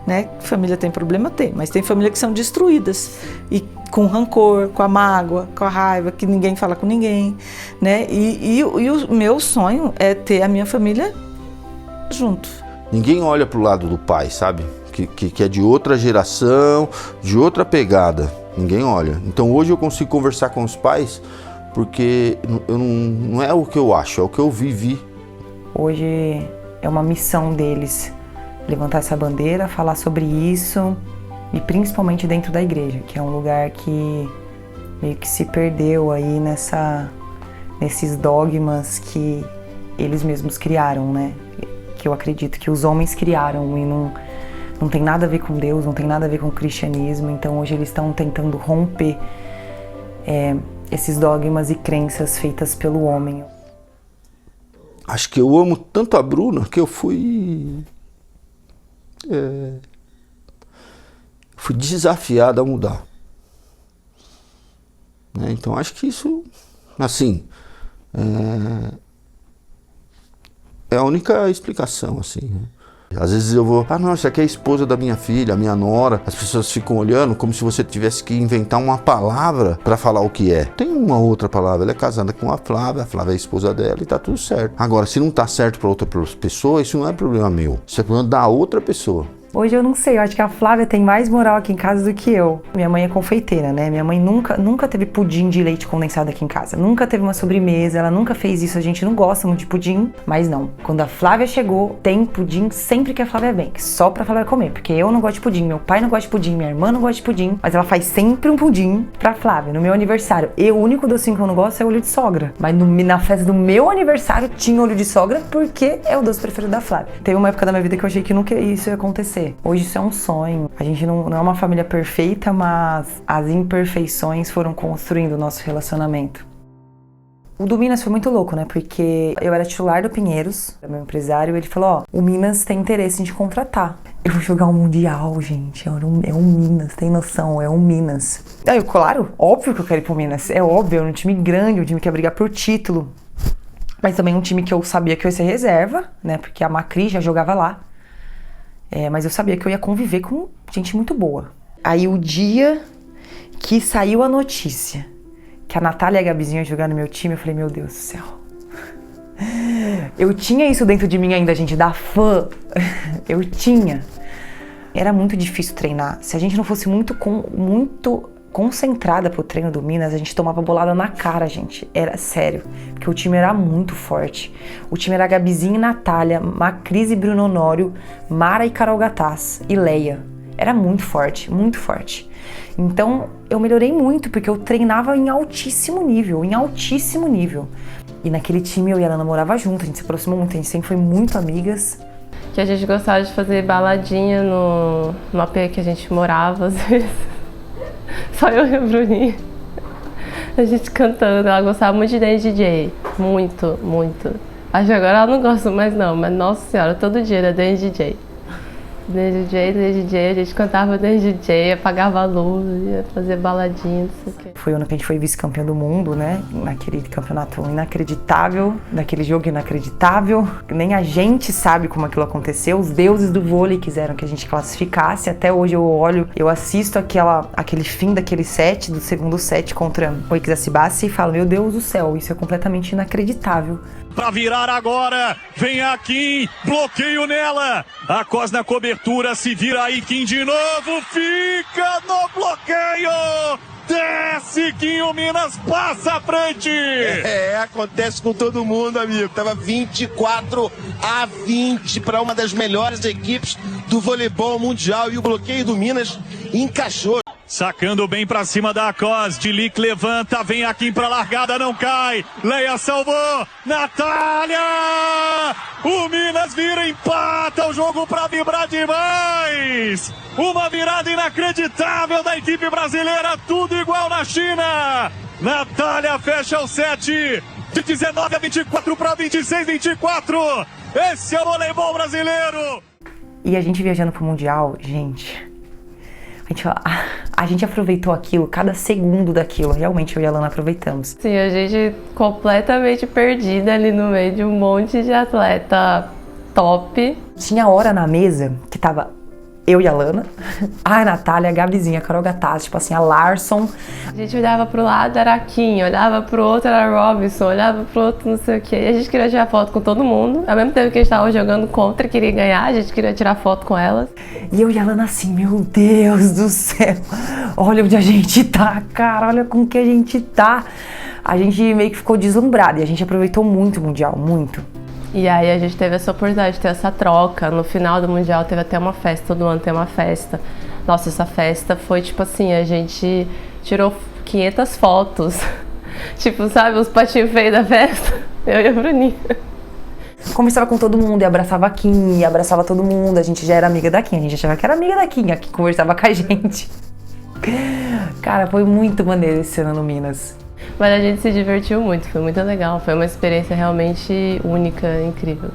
né? Família tem problema? Tem, mas tem família que são destruídas e com rancor, com a mágoa, com a raiva, que ninguém fala com ninguém, né? E o meu sonho é ter a minha família junto. Ninguém olha pro lado do pai, sabe? Que é de outra geração, de outra pegada. Ninguém olha. Então hoje eu consigo conversar com os pais porque não é o que eu acho, é o que eu vivi. Hoje é uma missão deles levantar essa bandeira, falar sobre isso e principalmente dentro da igreja, que é um lugar que meio que se perdeu aí nesses dogmas que eles mesmos criaram, né? Que eu acredito que os homens criaram e não tem nada a ver com Deus, não tem nada a ver com o cristianismo. Então hoje eles estão tentando romper esses dogmas e crenças feitas pelo homem. Acho que eu amo tanto a Bruna que eu fui desafiado a mudar. Né? Então acho que isso, assim, é a única explicação, assim, né? Às vezes eu vou, não, essa aqui é a esposa da minha filha, a minha nora. As pessoas ficam olhando como se você tivesse que inventar uma palavra para falar o que é. Tem uma outra palavra, ela é casada com a Flávia é a esposa dela e tá tudo certo. Agora, se não tá certo para outra pessoa, isso não é problema meu, isso é problema da outra pessoa. Hoje eu não sei, eu acho que a Flávia tem mais moral aqui em casa do que eu. Minha mãe é confeiteira, né? Minha mãe nunca teve pudim de leite condensado aqui em casa. Nunca teve uma sobremesa, ela nunca fez isso. A gente não gosta muito de pudim, mas não. Quando a Flávia chegou, tem pudim sempre que a Flávia vem, só pra Flávia comer. Porque eu não gosto de pudim, meu pai não gosta de pudim, minha irmã não gosta de pudim. Mas ela faz sempre um pudim pra Flávia, no meu aniversário. O único docinho que eu não gosto é olho de sogra. Mas na festa do meu aniversário tinha olho de sogra porque é o doce preferido da Flávia. Teve uma época da minha vida que eu achei que nunca isso ia acontecer. Hoje isso é um sonho. A gente não é uma família perfeita, mas as imperfeições foram construindo o nosso relacionamento. O do Minas foi muito louco, né? Porque eu era titular do Pinheiros, meu empresário, ele falou, o Minas tem interesse em te contratar. Eu vou jogar um Mundial, gente. É um Minas, tem noção? É um Minas. Aí, claro, óbvio que eu quero ir pro Minas. É óbvio, é um time grande, um time que ia brigar por título. Mas também um time que eu sabia que eu ia ser reserva, né? Porque a Macri já jogava lá. Mas eu sabia que eu ia conviver com gente muito boa. Aí o dia que saiu a notícia que a Natália e a Gabizinha iam jogar no meu time, eu falei, meu Deus do céu. Eu tinha isso dentro de mim ainda, gente, da fã. Eu tinha. Era muito difícil treinar. Se a gente não fosse muito concentrada pro treino do Minas, a gente tomava bolada na cara, gente. Era sério. Porque o time era muito forte. O time era Gabizinha e Natália, Macris e Bruno Honório, Mara e Carol Gataz e Leia. Era muito forte, muito forte. Então, eu melhorei muito, porque eu treinava em altíssimo nível, E naquele time eu e ela namorava junto, a gente se aproximou muito, a gente sempre foi muito amigas. Que a gente gostava de fazer baladinha no AP que a gente morava, às vezes. Só eu e a Bruninha. A gente cantando, ela gostava muito de Dance DJ. Muito, muito. Acho que agora ela não gosta mais não, mas nossa senhora, todo dia era Dance DJ. Dance DJ, a gente cantava Dance DJ, apagava a luz, ia fazer baladinha, não sei o quê. Foi o ano que a gente foi vice-campeão do mundo, né? Naquele campeonato inacreditável, naquele jogo inacreditável. Nem a gente sabe como aquilo aconteceu. Os deuses do vôlei quiseram que a gente classificasse. Até hoje eu olho, eu assisto aquele fim daquele set, do segundo set contra o Ixacibasi e falo, meu Deus do céu, isso é completamente inacreditável. Pra virar agora, vem a Kim, bloqueio nela, a Cos na cobertura, se vira aí Kim de novo, fica no bloqueio, desce Kim, o Minas passa à frente. Acontece com todo mundo, amigo, tava 24-20 para uma das melhores equipes do voleibol mundial e o bloqueio do Minas encaixou. Sacando bem pra cima da Cos, Dilic levanta, vem aqui pra largada, não cai, Leia salvou, Natália! O Minas vira, empata o jogo pra vibrar demais! Uma virada inacreditável da equipe brasileira, tudo igual na China! Natália fecha o set de 19-24 pra 26-24! Esse é o voleibol brasileiro! E a gente viajando pro Mundial, gente... A gente aproveitou aquilo, cada segundo daquilo. Realmente eu e a Lana aproveitamos. Sim, a gente completamente perdida ali no meio de um monte de atleta top. Tinha hora na mesa que tava eu e a Lana, a Natália, a Gabrizinha, a Carol Gataz, tipo assim, a Larson. A gente olhava pro lado, era a Kim, olhava pro outro, era a Robinson, olhava pro outro, não sei o quê. E a gente queria tirar foto com todo mundo. Ao mesmo tempo que a gente tava jogando contra, queria ganhar, a gente queria tirar foto com elas. E eu e a Lana assim, meu Deus do céu, olha onde a gente tá, cara, olha com que a gente tá. A gente meio que ficou deslumbrada e a gente aproveitou muito o Mundial, muito. E aí a gente teve essa oportunidade de ter essa troca. No final do Mundial teve até uma festa, todo ano tem uma festa. Nossa, essa festa foi tipo assim, a gente tirou 500 fotos. Tipo, sabe, os patinhos feios da festa? Eu e a Bruninha. Conversava com todo mundo e abraçava a Kim, e abraçava todo mundo. A gente já era amiga da Kim, a gente achava que era amiga da Kim, a Kim conversava com a gente. Cara, foi muito maneiro esse ano no Minas. Mas a gente se divertiu muito, foi muito legal. Foi uma experiência realmente única, incrível.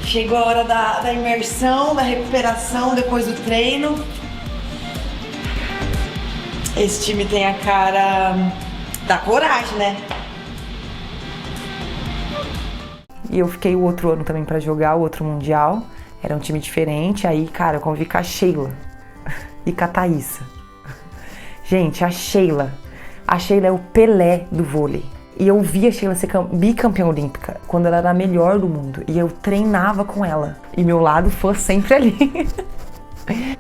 Chegou a hora da imersão, da recuperação depois do treino. Esse time tem a cara da coragem, né? E eu fiquei o outro ano também pra jogar o outro Mundial. Era um time diferente. Aí, cara, eu convivi com a Sheila e com a Thaísa. Gente, a Sheila é o Pelé do vôlei. E eu vi a Sheila ser bicampeã olímpica quando ela era a melhor do mundo. E eu treinava com ela. E meu lado foi sempre ali.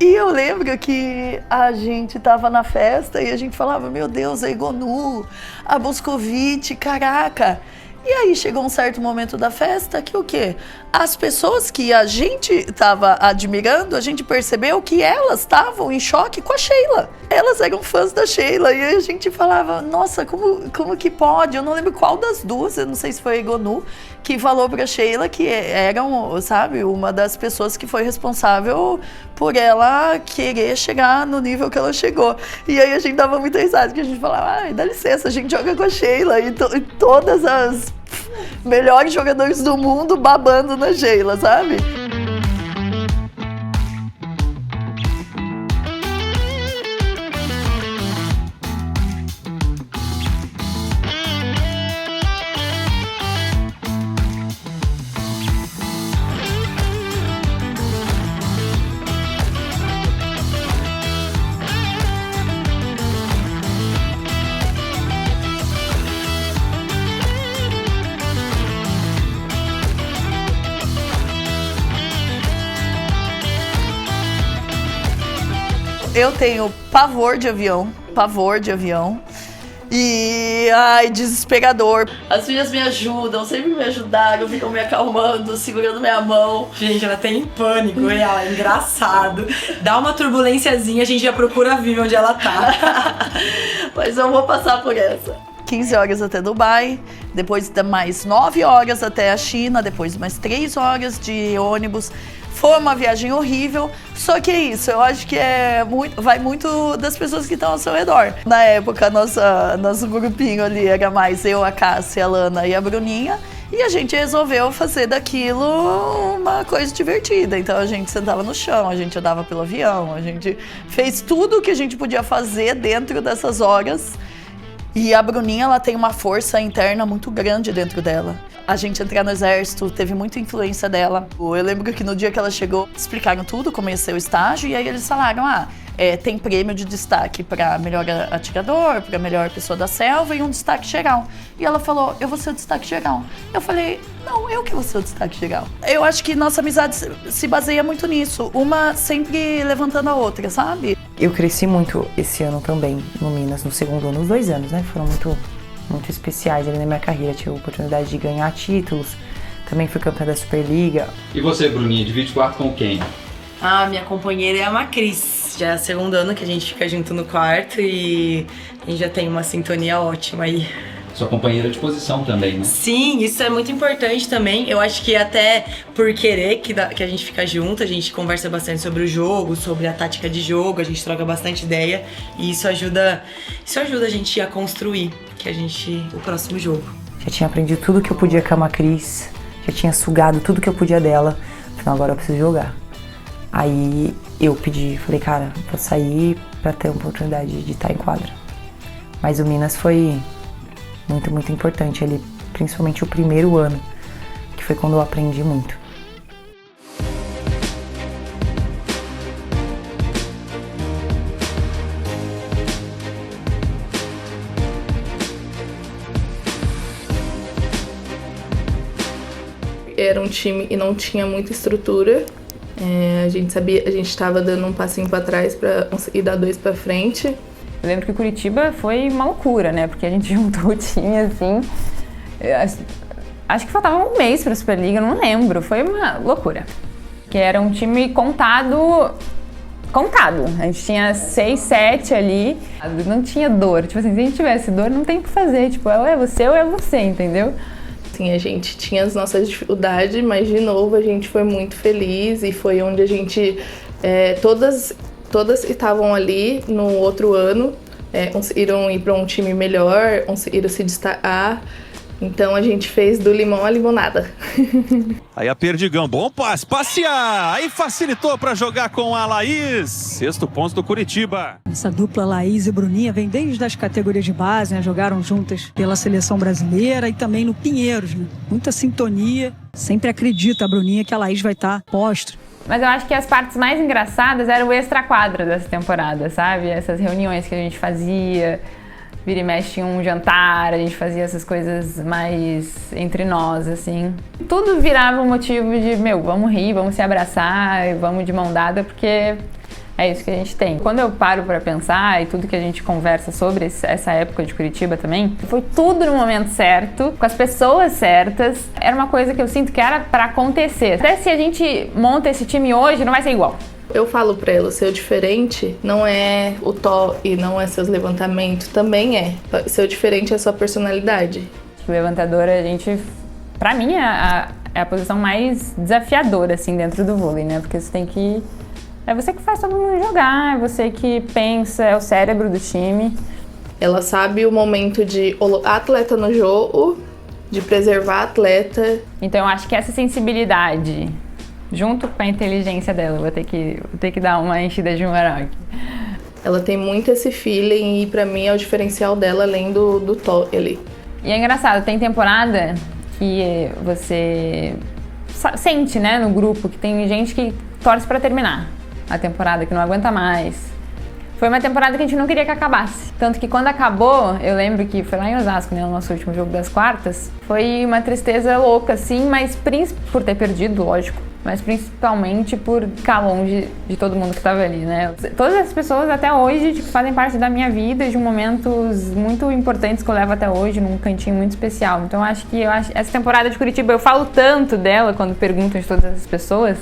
E eu lembro que a gente tava na festa e a gente falava, meu Deus, a Egonu, a Boscovite, caraca. E aí chegou um certo momento da festa que o quê? As pessoas que a gente estava admirando, a gente percebeu que elas estavam em choque com a Sheila. Elas eram fãs da Sheila e aí a gente falava, nossa, como que pode? Eu não lembro qual das duas, eu não sei se foi a Egonu, que falou pra Sheila que eram, sabe, uma das pessoas que foi responsável por ela querer chegar no nível que ela chegou. E aí a gente dava muita risada, que a gente falava, ai, dá licença, a gente joga com a Sheila e todas as melhores jogadores do mundo babando na Sheila, sabe? Eu tenho pavor de avião. E, ai, desesperador. As filhas me ajudam, sempre me ajudaram, ficam me acalmando, segurando minha mão. Gente, ela tem pânico, e ela é engraçado. Dá uma turbulênciazinha, a gente já procura vir onde ela tá. Mas eu vou passar por essa. 15 horas até Dubai, depois mais 9 horas até a China, depois mais 3 horas de ônibus. Foi uma viagem horrível, só que é isso, eu acho que vai muito das pessoas que estão ao seu redor. Na época, nosso grupinho ali era mais eu, a Cássia, a Lana e a Bruninha, e a gente resolveu fazer daquilo uma coisa divertida. Então a gente sentava no chão, a gente andava pelo avião, a gente fez tudo o que a gente podia fazer dentro dessas horas. E a Bruninha, ela tem uma força interna muito grande dentro dela. A gente entrar no exército teve muita influência dela. Eu lembro que no dia que ela chegou, explicaram tudo, como ia ser o estágio, e aí eles falaram, tem prêmio de destaque para melhor atirador, para melhor pessoa da selva e um destaque geral. E ela falou, eu vou ser o destaque geral. Eu falei, não, eu que vou ser o destaque geral. Eu acho que nossa amizade se baseia muito nisso, uma sempre levantando a outra, sabe? Eu cresci muito esse ano também no Minas, no segundo ano, os 2 anos, né? Foram muito especiais ali na minha carreira. Tive a oportunidade de ganhar títulos, também fui campeã da Superliga. E você, Bruninha, divide quarto com quem? Minha companheira é a Macris. Já é o segundo ano que a gente fica junto no quarto e a gente já tem uma sintonia ótima aí. Sua companheira de posição também, né? Sim, isso é muito importante também. Eu acho que até por querer que a gente fica junto, a gente conversa bastante sobre o jogo, sobre a tática de jogo, a gente troca bastante ideia e isso ajuda a gente a construir o próximo jogo. Já tinha aprendido tudo que eu podia com a Macris, já tinha sugado tudo que eu podia dela, afinal agora eu preciso jogar. Aí eu falei, cara, vou sair pra ter uma oportunidade de estar em quadra. Mas o Minas foi muito, muito importante ali, principalmente o primeiro ano, que foi quando eu aprendi muito. era um time e não tinha muita estrutura. A gente estava dando um passinho para trás para conseguir dar 2 para frente. Eu lembro que Curitiba foi uma loucura, né? Porque a gente juntou o time assim. Acho que faltava um mês para a Superliga, não lembro. Foi uma loucura. Que era um time contado. A gente tinha 6, 7 ali. Não tinha dor. Tipo assim, se a gente tivesse dor, não tem o que fazer. Tipo, ou é você ou é você, entendeu? Sim, a gente tinha as nossas dificuldades, mas de novo a gente foi muito feliz e foi onde a gente... todas estavam ali no outro ano, conseguiram ir para um time melhor, conseguiram se destacar. Então a gente fez do limão à limonada. Aí a Perdigão, bom passe, passear! Aí facilitou para jogar com a Laís. 6º ponto do Curitiba. Essa dupla Laís e Bruninha vem desde as categorias de base, né? Jogaram juntas pela seleção brasileira e também no Pinheiros, né? Muita sintonia. Sempre acredita a Bruninha que a Laís vai estar posto. Mas eu acho que as partes mais engraçadas eram o extra-quadra dessa temporada, sabe? Essas reuniões que a gente fazia... Vira e mexe tinha um jantar, a gente fazia essas coisas mais entre nós, assim. Tudo virava um motivo de, vamos rir, vamos se abraçar, vamos de mão dada, porque é isso que a gente tem. Quando eu paro pra pensar e tudo que a gente conversa sobre essa época de Curitiba também, foi tudo no momento certo, com as pessoas certas. Era uma coisa que eu sinto que era pra acontecer. Até se a gente monta esse time hoje, não vai ser igual. Eu falo pra ela, ser diferente não é o tó e não é seus levantamentos, também é. Ser diferente é a sua personalidade. Levantadora, pra mim, é a posição mais desafiadora, assim, dentro do vôlei, né? Porque você tem que... É você que faz todo mundo jogar, é você que pensa, é o cérebro do time. Ela sabe o momento de atleta no jogo, de preservar a atleta. Então eu acho que essa sensibilidade... junto com a inteligência dela, vou ter que dar uma enchida de moral aqui. Ela tem muito esse feeling e pra mim é o diferencial dela além do top ali. E é engraçado, tem temporada que você sente, né, no grupo, que tem gente que torce pra terminar a temporada, que não aguenta mais. Foi uma temporada que a gente não queria que acabasse. Tanto que quando acabou, eu lembro que foi lá em Osasco, né, no nosso último jogo das quartas, foi uma tristeza louca, assim, mas por ter perdido, lógico, mas principalmente por ficar longe de todo mundo que estava ali, né? Todas as pessoas até hoje fazem parte da minha vida, de momentos muito importantes que eu levo até hoje, num cantinho muito especial. Então eu acho essa temporada de Curitiba, eu falo tanto dela quando perguntam de todas essas pessoas,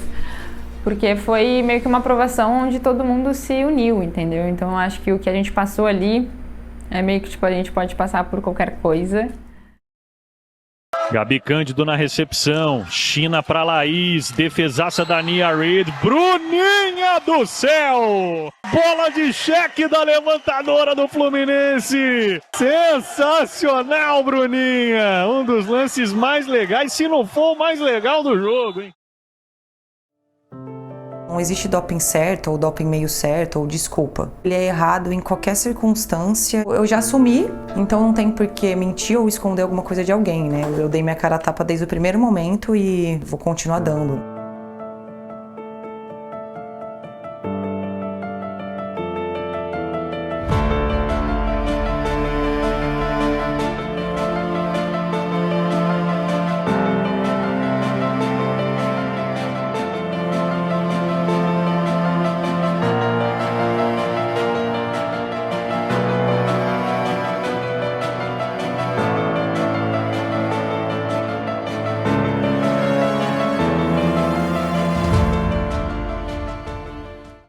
porque foi meio que uma aprovação onde todo mundo se uniu, entendeu? Então eu acho que o que a gente passou ali é meio que a gente pode passar por qualquer coisa. Gabi Cândido na recepção, China para Laís, defesaça da Nia Reid, Bruninha do céu! Bola de cheque da levantadora do Fluminense! Sensacional, Bruninha! Um dos lances mais legais, se não for o mais legal do jogo, hein? Não existe doping certo, ou doping meio certo, ou desculpa. Ele é errado em qualquer circunstância. Eu já assumi, então não tem por que mentir ou esconder alguma coisa de alguém, né? Eu dei minha cara a tapa desde o primeiro momento e vou continuar dando.